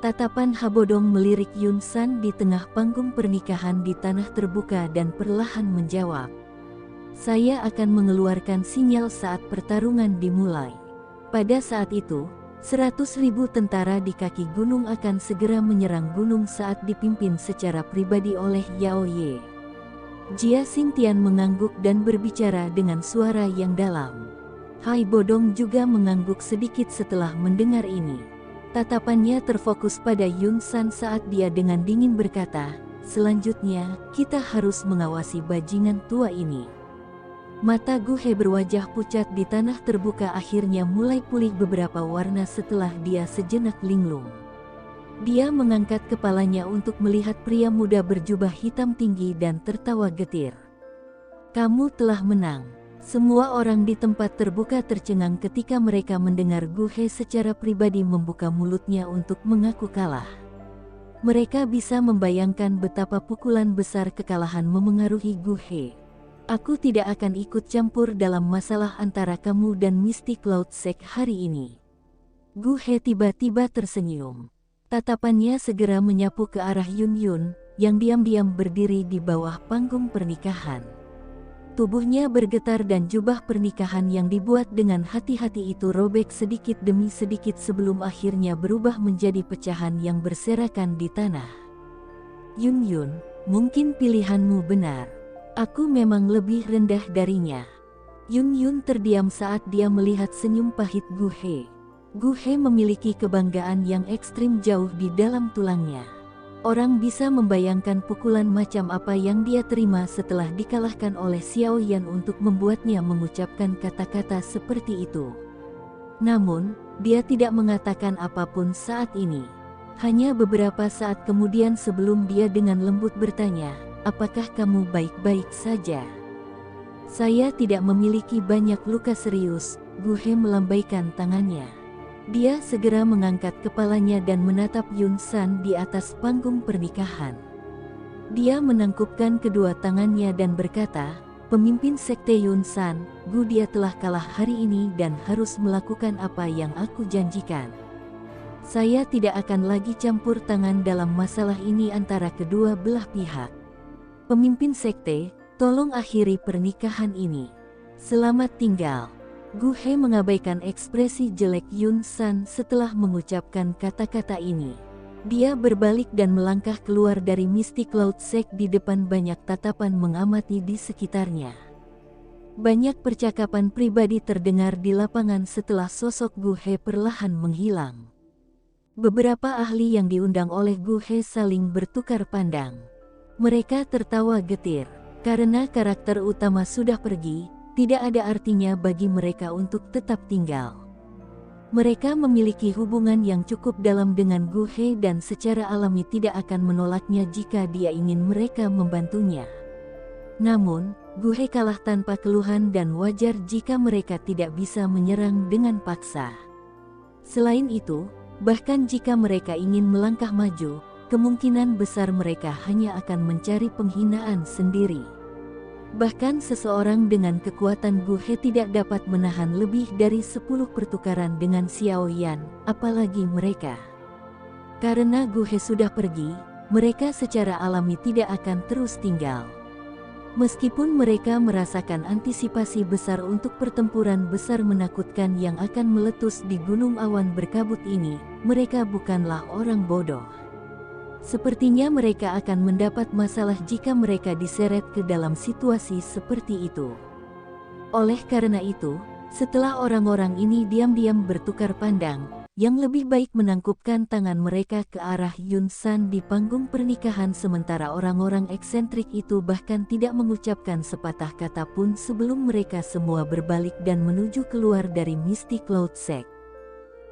Tatapan Habodong melirik Yun San di tengah panggung pernikahan di tanah terbuka dan perlahan menjawab, "Saya akan mengeluarkan sinyal saat pertarungan dimulai. Pada saat itu, 100.000 tentara di kaki gunung akan segera menyerang gunung saat dipimpin secara pribadi oleh Yao Ye." Jia Xingtian mengangguk dan berbicara dengan suara yang dalam. Hai Bodong juga mengangguk sedikit setelah mendengar ini. Tatapannya terfokus pada Yun San saat dia dengan dingin berkata, "Selanjutnya, kita harus mengawasi bajingan tua ini." Mata Gu He berwajah pucat di tanah terbuka akhirnya mulai pulih beberapa warna setelah dia sejenak linglung. Dia mengangkat kepalanya untuk melihat pria muda berjubah hitam tinggi dan tertawa getir. "Kamu telah menang." Semua orang di tempat terbuka tercengang ketika mereka mendengar Gu He secara pribadi membuka mulutnya untuk mengaku kalah. Mereka bisa membayangkan betapa pukulan besar kekalahan memengaruhi Gu He. "Aku tidak akan ikut campur dalam masalah antara kamu dan Misty Cloud Sect hari ini." Gu He tiba-tiba tersenyum. Tatapannya segera menyapu ke arah Yun Yun, yang diam-diam berdiri di bawah panggung pernikahan. Tubuhnya bergetar dan jubah pernikahan yang dibuat dengan hati-hati itu robek sedikit demi sedikit sebelum akhirnya berubah menjadi pecahan yang berserakan di tanah. "Yun Yun, mungkin pilihanmu benar. Aku memang lebih rendah darinya." Yun Yun terdiam saat dia melihat senyum pahit Gu He. Gu He memiliki kebanggaan yang ekstrim jauh di dalam tulangnya. Orang bisa membayangkan pukulan macam apa yang dia terima setelah dikalahkan oleh Xiao Yan untuk membuatnya mengucapkan kata-kata seperti itu. Namun, dia tidak mengatakan apapun saat ini. Hanya beberapa saat kemudian sebelum dia dengan lembut bertanya, "Apakah kamu baik-baik saja?" "Saya tidak memiliki banyak luka serius." Gu He melambaikan tangannya. Dia segera mengangkat kepalanya dan menatap Yun San di atas panggung pernikahan. Dia menangkupkan kedua tangannya dan berkata, "Pemimpin sekte Yun San, Gu dia telah kalah hari ini dan harus melakukan apa yang aku janjikan. Saya tidak akan lagi campur tangan dalam masalah ini antara kedua belah pihak. Pemimpin sekte, tolong akhiri pernikahan ini. Selamat tinggal." Gu He mengabaikan ekspresi jelek Yun San setelah mengucapkan kata-kata ini. Dia berbalik dan melangkah keluar dari Misty Cloud Sect di depan banyak tatapan mengamati di sekitarnya. Banyak percakapan pribadi terdengar di lapangan setelah sosok Gu He perlahan menghilang. Beberapa ahli yang diundang oleh Gu He saling bertukar pandang. Mereka tertawa getir. Karena karakter utama sudah pergi, tidak ada artinya bagi mereka untuk tetap tinggal. Mereka memiliki hubungan yang cukup dalam dengan Gu He dan secara alami tidak akan menolaknya jika dia ingin mereka membantunya. Namun, Gu He kalah tanpa keluhan dan wajar jika mereka tidak bisa menyerang dengan paksa. Selain itu, bahkan jika mereka ingin melangkah maju, kemungkinan besar mereka hanya akan mencari penghinaan sendiri. Bahkan seseorang dengan kekuatan Gu He tidak dapat menahan lebih dari 10 pertukaran dengan Xiao Yan, apalagi mereka. Karena Gu He sudah pergi, mereka secara alami tidak akan terus tinggal. Meskipun mereka merasakan antisipasi besar untuk pertempuran besar menakutkan yang akan meletus di gunung awan berkabut ini, mereka bukanlah orang bodoh. Sepertinya mereka akan mendapat masalah jika mereka diseret ke dalam situasi seperti itu. Oleh karena itu, setelah orang-orang ini diam-diam bertukar pandang, yang lebih baik menangkupkan tangan mereka ke arah Yun San di panggung pernikahan sementara orang-orang eksentrik itu bahkan tidak mengucapkan sepatah kata pun sebelum mereka semua berbalik dan menuju keluar dari Misty Cloud Sect.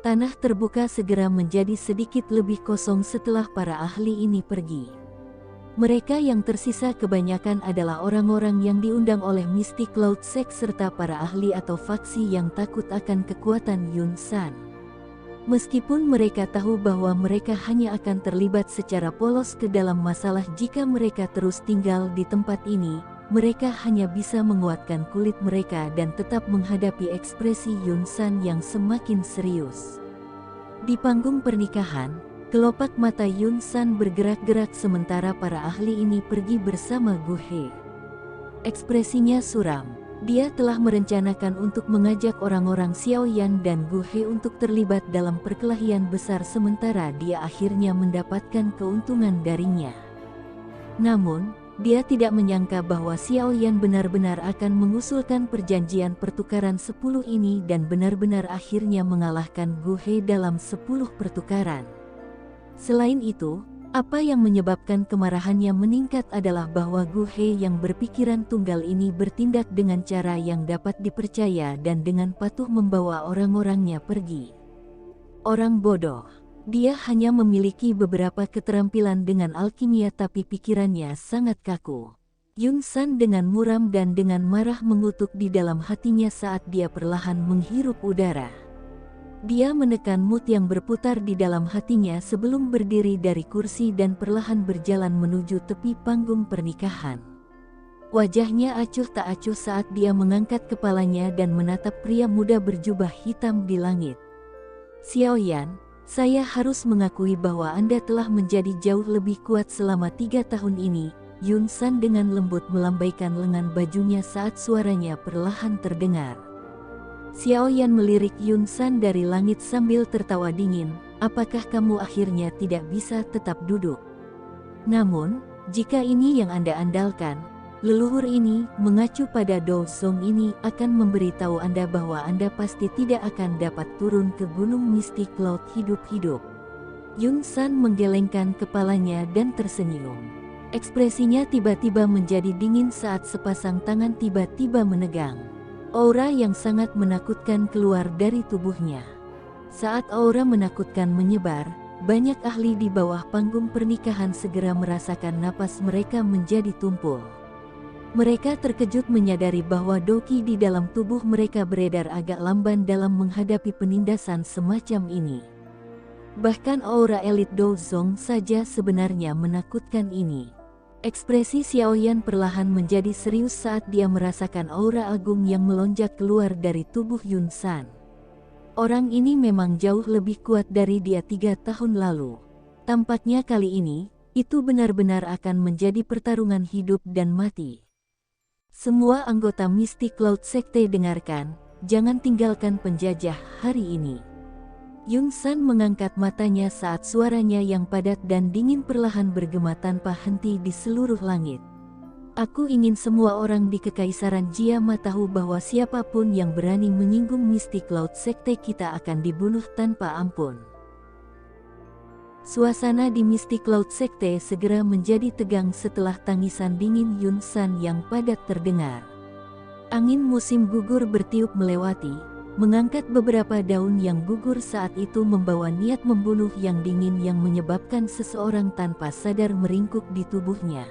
Tanah terbuka segera menjadi sedikit lebih kosong setelah para ahli ini pergi. Mereka yang tersisa kebanyakan adalah orang-orang yang diundang oleh Misty Cloud Sect serta para ahli atau faksi yang takut akan kekuatan Yun San. Meskipun mereka tahu bahwa mereka hanya akan terlibat secara polos ke dalam masalah jika mereka terus tinggal di tempat ini, mereka hanya bisa menguatkan kulit mereka dan tetap menghadapi ekspresi Yun San yang semakin serius. Di panggung pernikahan, kelopak mata Yun San bergerak-gerak sementara para ahli ini pergi bersama Gu He. Ekspresinya suram. Dia telah merencanakan untuk mengajak orang-orang Xiaoyan dan Gu He untuk terlibat dalam perkelahian besar sementara dia akhirnya mendapatkan keuntungan darinya. Namun, dia tidak menyangka bahwa Xiaoyan benar-benar akan mengusulkan perjanjian pertukaran 10 ini dan benar-benar akhirnya mengalahkan Gu He dalam 10 pertukaran. Selain itu, apa yang menyebabkan kemarahannya meningkat adalah bahwa Gu He yang berpikiran tunggal ini bertindak dengan cara yang dapat dipercaya dan dengan patuh membawa orang-orangnya pergi. Orang bodoh. Dia hanya memiliki beberapa keterampilan dengan alkimia tapi pikirannya sangat kaku. Yun San dengan muram dan dengan marah mengutuk di dalam hatinya saat dia perlahan menghirup udara. Dia menekan mood yang berputar di dalam hatinya sebelum berdiri dari kursi dan perlahan berjalan menuju tepi panggung pernikahan. Wajahnya acuh tak acuh saat dia mengangkat kepalanya dan menatap pria muda berjubah hitam di langit. Xiaoyan, saya harus mengakui bahwa Anda telah menjadi jauh lebih kuat selama 3 tahun ini. Yun San dengan lembut melambaikan lengan bajunya saat suaranya perlahan terdengar. Xiaoyan melirik Yun San dari langit sambil tertawa dingin, apakah kamu akhirnya tidak bisa tetap duduk? Namun, jika ini yang Anda andalkan, leluhur ini, mengacu pada Do Zong ini, akan memberitahu Anda bahwa Anda pasti tidak akan dapat turun ke Gunung Misty Cloud hidup-hidup. Yun San menggelengkan kepalanya dan tersenyum. Ekspresinya tiba-tiba menjadi dingin saat sepasang tangan tiba-tiba menegang. Aura yang sangat menakutkan keluar dari tubuhnya. Saat aura menakutkan menyebar, banyak ahli di bawah panggung pernikahan segera merasakan napas mereka menjadi tumpul. Mereka terkejut menyadari bahwa doki di dalam tubuh mereka beredar agak lamban dalam menghadapi penindasan semacam ini. Bahkan aura elit Do Zong saja sebenarnya menakutkan ini. Ekspresi Xiaoyan perlahan menjadi serius saat dia merasakan aura agung yang melonjak keluar dari tubuh Yun San. Orang ini memang jauh lebih kuat dari dia 3 tahun lalu. Tampaknya kali ini, itu benar-benar akan menjadi pertarungan hidup dan mati. Semua anggota Misty Cloud Sekte dengarkan, jangan tinggalkan penjajah hari ini. Yun San mengangkat matanya saat suaranya yang padat dan dingin perlahan bergema tanpa henti di seluruh langit. Aku ingin semua orang di Kekaisaran Jiama tahu bahwa siapapun yang berani menyinggung Misty Cloud Sekte kita akan dibunuh tanpa ampun. Suasana di Misty Cloud Sekte segera menjadi tegang setelah tangisan dingin Yun San yang padat terdengar. Angin musim gugur bertiup melewati, mengangkat beberapa daun yang gugur saat itu membawa niat membunuh yang dingin yang menyebabkan seseorang tanpa sadar meringkuk di tubuhnya.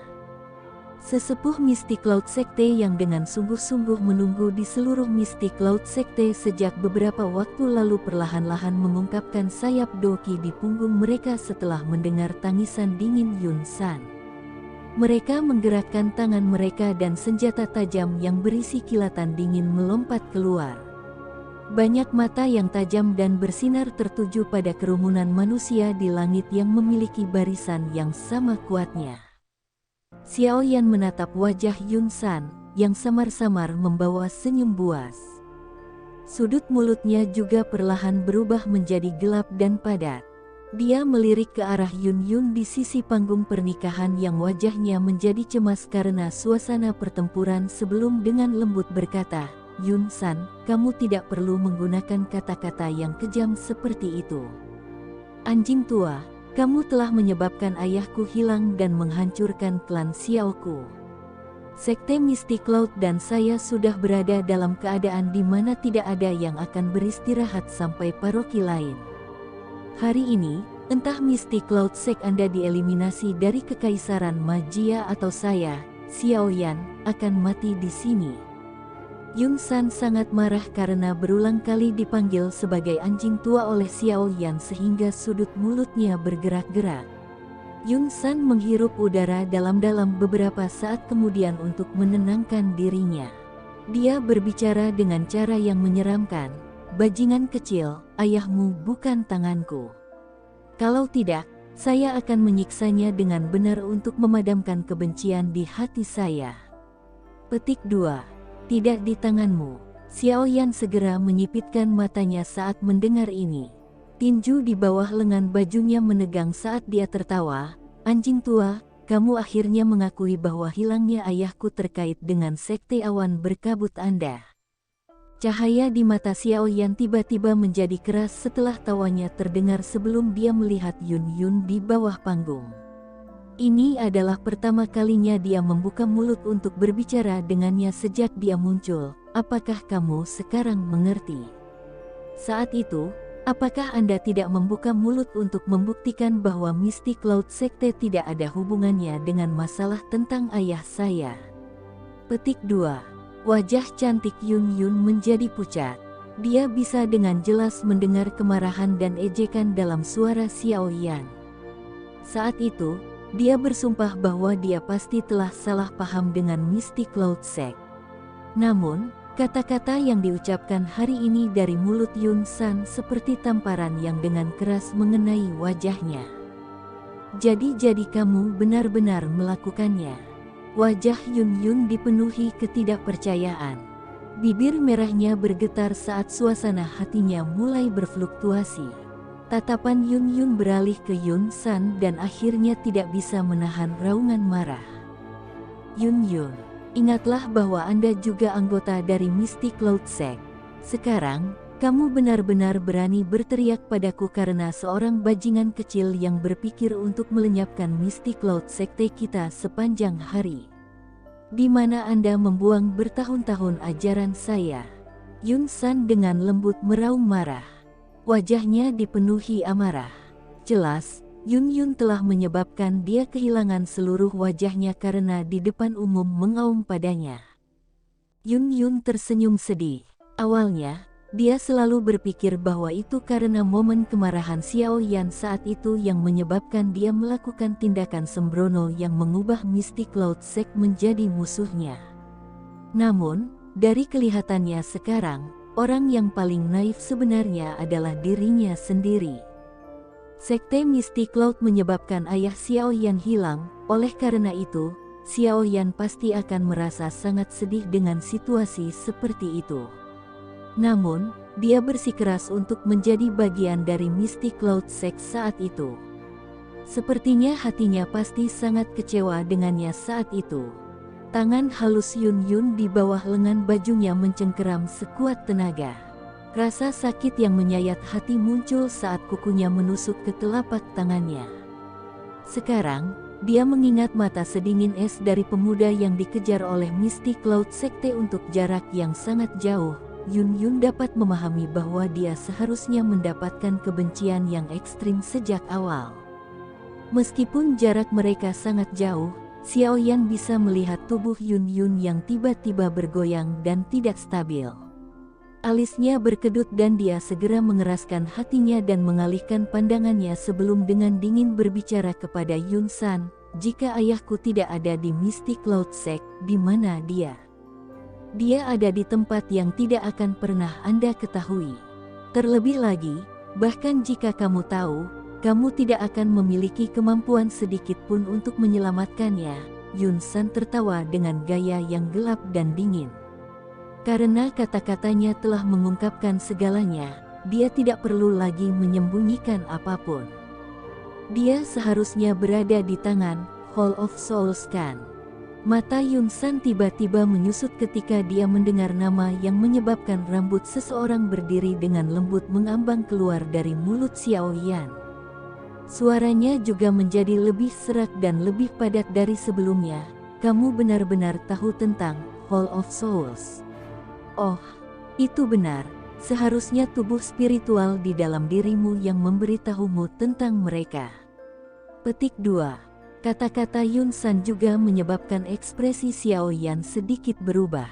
Sesepuh Misty Cloud Sekte yang dengan sungguh-sungguh menunggu di seluruh Misty Cloud Sekte sejak beberapa waktu lalu perlahan-lahan mengungkapkan sayap doki di punggung mereka setelah mendengar tangisan dingin Yun San. Mereka menggerakkan tangan mereka dan senjata tajam yang berisi kilatan dingin melompat keluar. Banyak mata yang tajam dan bersinar tertuju pada kerumunan manusia di langit yang memiliki barisan yang sama kuatnya. Xiaoyan menatap wajah Yun San, yang samar-samar membawa senyum buas. Sudut mulutnya juga perlahan berubah menjadi gelap dan padat. Dia melirik ke arah Yun Yun di sisi panggung pernikahan yang wajahnya menjadi cemas karena suasana pertempuran sebelum dengan lembut berkata, Yun San, kamu tidak perlu menggunakan kata-kata yang kejam seperti itu. Anjing tua, kamu telah menyebabkan ayahku hilang dan menghancurkan klan Xiaoku. Sekte Mystic Cloud dan saya sudah berada dalam keadaan di mana tidak ada yang akan beristirahat sampai paroki lain. Hari ini, entah Mystic Cloud Sect Anda dieliminasi dari Kekaisaran Magia atau saya, Xiaoyan, akan mati di sini. Yun San sangat marah karena berulang kali dipanggil sebagai anjing tua oleh Xiaoyan sehingga sudut mulutnya bergerak-gerak. Yun San menghirup udara dalam-dalam beberapa saat kemudian untuk menenangkan dirinya. Dia berbicara dengan cara yang menyeramkan, "Bajingan kecil, ayahmu bukan tanganku. Kalau tidak, saya akan menyiksanya dengan benar untuk memadamkan kebencian di hati saya." Petik 2. Tidak di tanganmu. Xiaoyan segera menyipitkan matanya saat mendengar ini. Tinju di bawah lengan bajunya menegang saat dia tertawa. Anjing tua, kamu akhirnya mengakui bahwa hilangnya ayahku terkait dengan sekte awan berkabut Anda. Cahaya di mata Xiaoyan tiba-tiba menjadi keras setelah tawanya terdengar sebelum dia melihat Yun Yun di bawah panggung. Ini adalah pertama kalinya dia membuka mulut untuk berbicara dengannya sejak dia muncul. Apakah kamu sekarang mengerti? Saat itu, apakah Anda tidak membuka mulut untuk membuktikan bahwa Mystic Cloud Sekte tidak ada hubungannya dengan masalah tentang ayah saya? Petik 2. Wajah cantik Yun Yun menjadi pucat. Dia bisa dengan jelas mendengar kemarahan dan ejekan dalam suara Xiaoyan. Saat itu, dia bersumpah bahwa dia pasti telah salah paham dengan Mystic Cloud Sect. Namun, kata-kata yang diucapkan hari ini dari mulut Yun San seperti tamparan yang dengan keras mengenai wajahnya. Jadi kamu benar-benar melakukannya. Wajah Yun Yun dipenuhi ketidakpercayaan. Bibir merahnya bergetar saat suasana hatinya mulai berfluktuasi. Tatapan Yun Yun beralih ke Yun San dan akhirnya tidak bisa menahan raungan marah. Yun Yun, ingatlah bahwa Anda juga anggota dari Mystic Cloud Sect. Sekarang, kamu benar-benar berani berteriak padaku karena seorang bajingan kecil yang berpikir untuk melenyapkan Mystic Cloud Sekte kita sepanjang hari. Di mana Anda membuang bertahun-tahun ajaran saya? Yun San dengan lembut meraung marah. Wajahnya dipenuhi amarah. Jelas, Yun Yun telah menyebabkan dia kehilangan seluruh wajahnya karena di depan umum mengaum padanya. Yun Yun tersenyum sedih. Awalnya, dia selalu berpikir bahwa itu karena momen kemarahan Xiaoyan saat itu yang menyebabkan dia melakukan tindakan sembrono yang mengubah Mystic Cloud Sect menjadi musuhnya. Namun, dari kelihatannya sekarang, orang yang paling naif sebenarnya adalah dirinya sendiri. Sekte Mystic Cloud menyebabkan ayah Xiaoyan hilang, oleh karena itu, Xiaoyan pasti akan merasa sangat sedih dengan situasi seperti itu. Namun, dia bersikeras untuk menjadi bagian dari Mystic Cloud Sect saat itu. Sepertinya hatinya pasti sangat kecewa dengannya saat itu. Tangan halus Yun Yun di bawah lengan bajunya mencengkeram sekuat tenaga. Rasa sakit yang menyayat hati muncul saat kukunya menusuk ke telapak tangannya. Sekarang, dia mengingat mata sedingin es dari pemuda yang dikejar oleh Mystic Cloud Sekte untuk jarak yang sangat jauh. Yun Yun dapat memahami bahwa dia seharusnya mendapatkan kebencian yang ekstrim sejak awal. Meskipun jarak mereka sangat jauh, Xiaoyan bisa melihat tubuh Yun Yun yang tiba-tiba bergoyang dan tidak stabil. Alisnya berkedut dan dia segera mengeraskan hatinya dan mengalihkan pandangannya sebelum dengan dingin berbicara kepada Yun San, "Jika ayahku tidak ada di Mystic Cloud Sect, di mana dia? Dia ada di tempat yang tidak akan pernah Anda ketahui. Terlebih lagi, bahkan jika kamu tahu, kamu tidak akan memiliki kemampuan sedikit pun untuk menyelamatkannya." Yun San tertawa dengan gaya yang gelap dan dingin. Karena kata-katanya telah mengungkapkan segalanya, dia tidak perlu lagi menyembunyikan apapun. Dia seharusnya berada di tangan Hall of Souls kan? Mata Yun San tiba-tiba menyusut ketika dia mendengar nama yang menyebabkan rambut seseorang berdiri dengan lembut mengambang keluar dari mulut Xiao Yan. Suaranya juga menjadi lebih serak dan lebih padat dari sebelumnya. Kamu benar-benar tahu tentang Hall of Souls. Oh, itu benar. Seharusnya tubuh spiritual di dalam dirimu yang memberitahumu tentang mereka. Petik 2. Kata-kata Yun San juga menyebabkan ekspresi Xiao Yan sedikit berubah.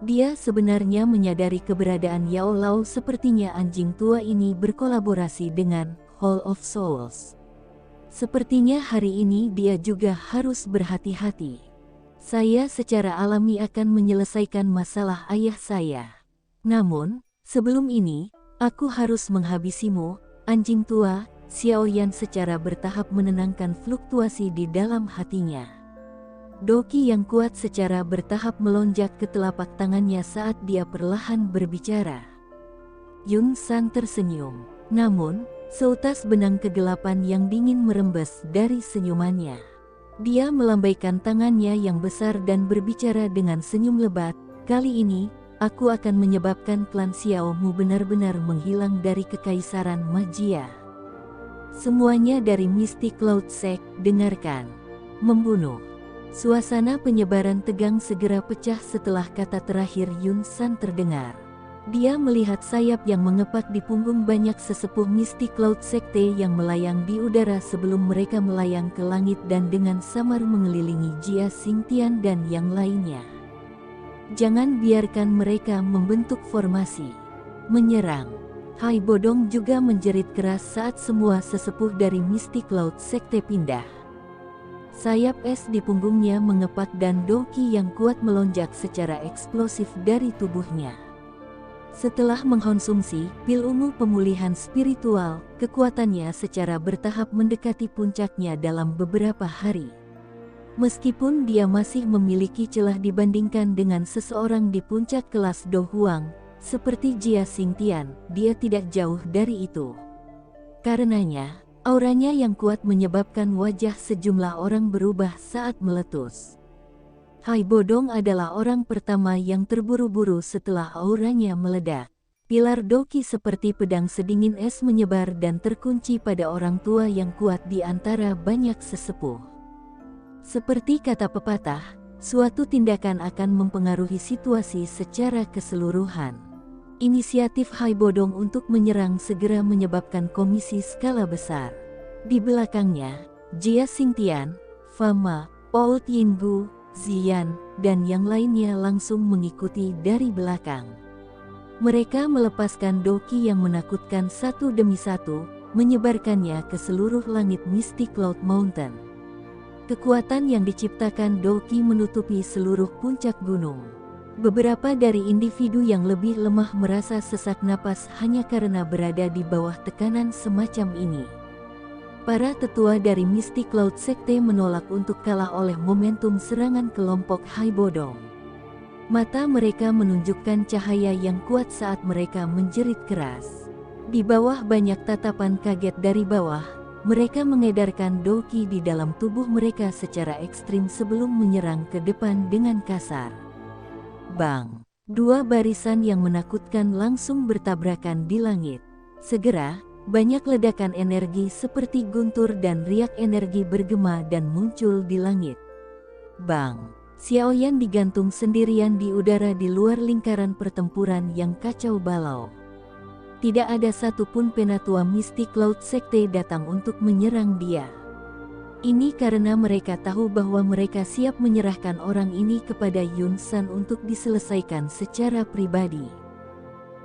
Dia sebenarnya menyadari keberadaan Yao Lao, sepertinya anjing tua ini berkolaborasi dengan Hall of Souls. Sepertinya hari ini dia juga harus berhati-hati. Saya secara alami akan menyelesaikan masalah ayah saya. Namun, sebelum ini, aku harus menghabisimu, anjing tua. Xiao Yan secara bertahap menenangkan fluktuasi di dalam hatinya. Doki yang kuat secara bertahap melonjak ke telapak tangannya saat dia perlahan berbicara. Yun San tersenyum. Namun, seutas benang kegelapan yang dingin merembes dari senyumannya. Dia melambaikan tangannya yang besar dan berbicara dengan senyum lebat. Kali ini, aku akan menyebabkan klan Xiao Mu benar-benar menghilang dari kekaisaran Magia. Semuanya dari Mystic Cloud Sect, dengarkan. Membunuh. Suasana penyebaran tegang segera pecah setelah kata terakhir Yun San terdengar. Dia melihat sayap yang mengepak di punggung banyak sesepuh Mystic Cloud Sekte yang melayang di udara sebelum mereka melayang ke langit dan dengan samar mengelilingi Jia Xingtian dan yang lainnya. Jangan biarkan mereka membentuk formasi. Menyerang. Hai Bodong juga menjerit keras saat semua sesepuh dari Mystic Cloud Sekte pindah. Sayap es di punggungnya mengepak dan doki yang kuat melonjak secara eksplosif dari tubuhnya. Setelah mengkonsumsi pil ungu pemulihan spiritual, kekuatannya secara bertahap mendekati puncaknya dalam beberapa hari. Meskipun dia masih memiliki celah dibandingkan dengan seseorang di puncak kelas Do Huang, seperti Jia Xingtian, dia tidak jauh dari itu. Karenanya, auranya yang kuat menyebabkan wajah sejumlah orang berubah saat meletus. Hai Bodong adalah orang pertama yang terburu-buru setelah auranya meledak. Pilar doki seperti pedang sedingin es menyebar dan terkunci pada orang tua yang kuat di antara banyak sesepuh. Seperti kata pepatah, suatu tindakan akan mempengaruhi situasi secara keseluruhan. Inisiatif Hai Bodong untuk menyerang segera menyebabkan komisi skala besar. Di belakangnya, Jia Xingtian, Fama, Paul Yinggu, Ziyan, dan yang lainnya langsung mengikuti dari belakang. Mereka melepaskan doki yang menakutkan satu demi satu, menyebarkannya ke seluruh langit Mystic Cloud Mountain. Kekuatan yang diciptakan doki menutupi seluruh puncak gunung. Beberapa dari individu yang lebih lemah merasa sesak napas hanya karena berada di bawah tekanan semacam ini. Para tetua dari Mystic Cloud Sekte menolak untuk kalah oleh momentum serangan kelompok Hai Bodong. Mata mereka menunjukkan cahaya yang kuat saat mereka menjerit keras. Di bawah banyak tatapan kaget dari bawah, mereka mengedarkan doki di dalam tubuh mereka secara ekstrim sebelum menyerang ke depan dengan kasar. Bang! Dua barisan yang menakutkan langsung bertabrakan di langit. Segera, banyak ledakan energi seperti guntur dan riak energi bergema dan muncul di langit. Bang! Xiao Yan digantung sendirian di udara di luar lingkaran pertempuran yang kacau balau. Tidak ada satupun penatua Mystic Cloud Sekte datang untuk menyerang dia. Ini karena mereka tahu bahwa mereka siap menyerahkan orang ini kepada Yun San untuk diselesaikan secara pribadi.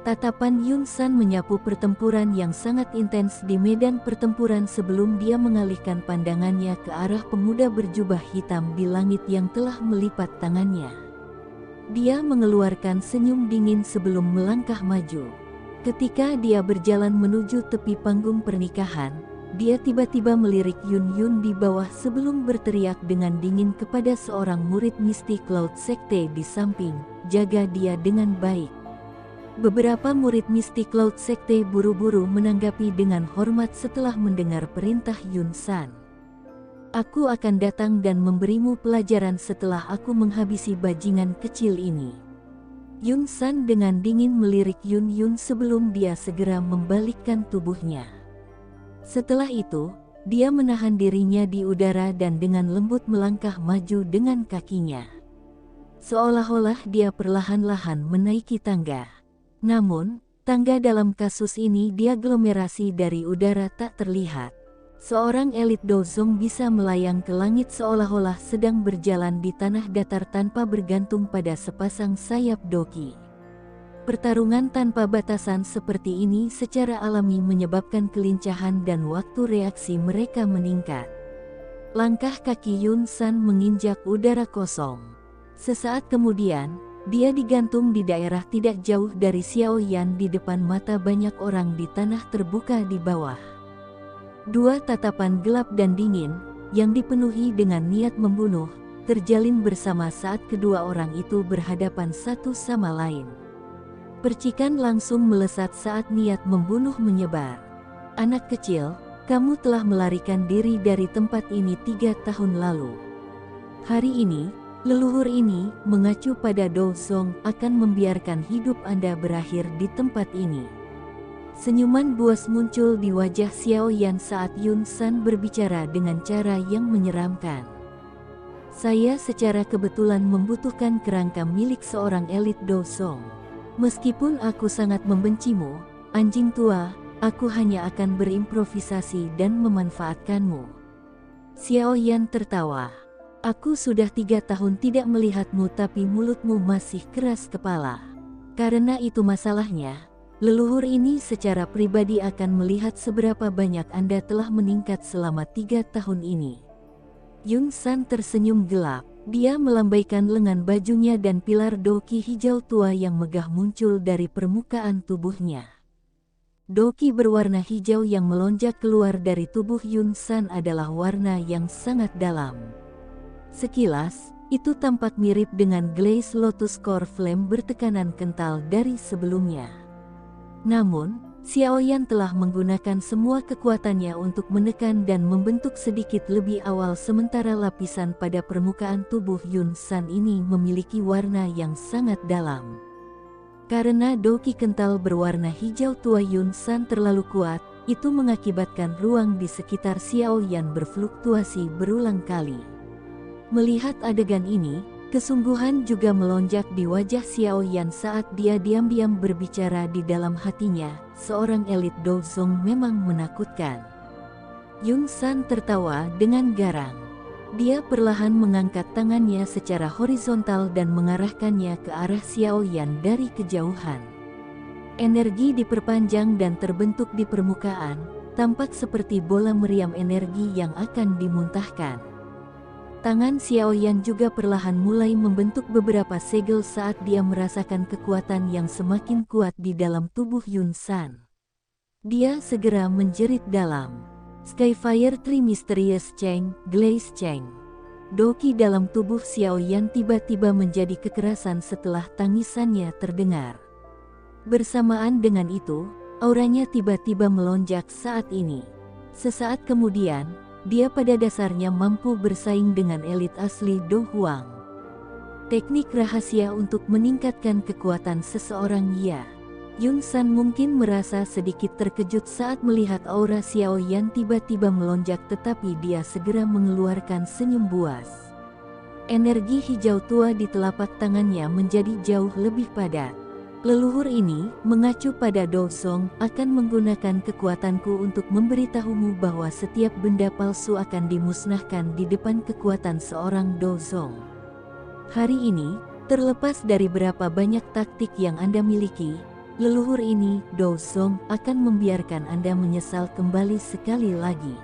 Tatapan Yun San menyapu pertempuran yang sangat intens di medan pertempuran sebelum dia mengalihkan pandangannya ke arah pemuda berjubah hitam di langit yang telah melipat tangannya. Dia mengeluarkan senyum dingin sebelum melangkah maju. Ketika dia berjalan menuju tepi panggung pernikahan, dia tiba-tiba melirik Yun Yun di bawah sebelum berteriak dengan dingin kepada seorang murid Mystic Cloud Sekte di samping, "Jaga dia dengan baik." Beberapa murid Mystic Cloud Sekte buru-buru menanggapi dengan hormat setelah mendengar perintah Yun San. Aku akan datang dan memberimu pelajaran setelah aku menghabisi bajingan kecil ini. Yun San dengan dingin melirik Yun Yun sebelum dia segera membalikkan tubuhnya. Setelah itu, dia menahan dirinya di udara dan dengan lembut melangkah maju dengan kakinya. Seolah-olah dia perlahan-lahan menaiki tangga. Namun, tangga dalam kasus ini diaglomerasi dari udara tak terlihat. Seorang elit Dozong bisa melayang ke langit seolah-olah sedang berjalan di tanah datar tanpa bergantung pada sepasang sayap doki. Pertarungan tanpa batasan seperti ini secara alami menyebabkan kelincahan dan waktu reaksi mereka meningkat. Langkah kaki Yun San menginjak udara kosong. Sesaat kemudian, dia digantung di daerah tidak jauh dari Xiao Yan di depan mata banyak orang di tanah terbuka di bawah. Dua tatapan gelap dan dingin, yang dipenuhi dengan niat membunuh, terjalin bersama saat kedua orang itu berhadapan satu sama lain. Percikan langsung melesat saat niat membunuh menyebar. Anak kecil, kamu telah melarikan diri dari tempat ini 3 tahun lalu. Hari ini, leluhur ini, mengacu pada Dozong, akan membiarkan hidup Anda berakhir di tempat ini. Senyuman buas muncul di wajah Xiao Yan saat Yun San berbicara dengan cara yang menyeramkan. Saya secara kebetulan membutuhkan kerangka milik seorang elit Dozong. Meskipun aku sangat membencimu, anjing tua, aku hanya akan berimprovisasi dan memanfaatkanmu. Xiao Yan tertawa. Aku sudah 3 tahun tidak melihatmu tapi mulutmu masih keras kepala. Karena itu masalahnya. Leluhur ini secara pribadi akan melihat seberapa banyak Anda telah meningkat selama 3 tahun ini. Yun San tersenyum gelap. Dia melambaikan lengan bajunya dan pilar doki hijau tua yang megah muncul dari permukaan tubuhnya. Doki berwarna hijau yang melonjak keluar dari tubuh Yun San adalah warna yang sangat dalam. Sekilas, itu tampak mirip dengan Glaze Lotus Core Flame bertekanan kental dari sebelumnya. Namun, Xiao Yan telah menggunakan semua kekuatannya untuk menekan dan membentuk sedikit lebih awal sementara lapisan pada permukaan tubuh Yun San ini memiliki warna yang sangat dalam. Karena doki kental berwarna hijau tua Yun San terlalu kuat, itu mengakibatkan ruang di sekitar Xiao Yan berfluktuasi berulang kali. Melihat adegan ini, kesungguhan juga melonjak di wajah Xiao Yan saat dia diam-diam berbicara di dalam hatinya, seorang elit Dozong memang menakutkan. Yun San tertawa dengan garang. Dia perlahan mengangkat tangannya secara horizontal dan mengarahkannya ke arah Xiao Yan dari kejauhan. Energi diperpanjang dan terbentuk di permukaan, tampak seperti bola meriam energi yang akan dimuntahkan. Tangan Xiao Yan juga perlahan mulai membentuk beberapa segel saat dia merasakan kekuatan yang semakin kuat di dalam tubuh Yun San. Dia segera menjerit dalam. Skyfire Tree Mysterious Cheng, Glaze Cheng. Doki dalam tubuh Xiao Yan tiba-tiba menjadi kekerasan setelah tangisannya terdengar. Bersamaan dengan itu, auranya tiba-tiba melonjak saat ini. Sesaat kemudian, dia pada dasarnya mampu bersaing dengan elit asli Do Huang. Teknik rahasia untuk meningkatkan kekuatan seseorang ya. Yun San mungkin merasa sedikit terkejut saat melihat aura Xiao Yan tiba-tiba melonjak tetapi dia segera mengeluarkan senyum buas. Energi hijau tua di telapak tangannya menjadi jauh lebih padat. Leluhur ini, mengacu pada Dozong, akan menggunakan kekuatanku untuk memberitahumu bahwa setiap benda palsu akan dimusnahkan di depan kekuatan seorang Dozong. Hari ini, terlepas dari berapa banyak taktik yang Anda miliki, leluhur ini, Dozong, akan membiarkan Anda menyesal kembali sekali lagi.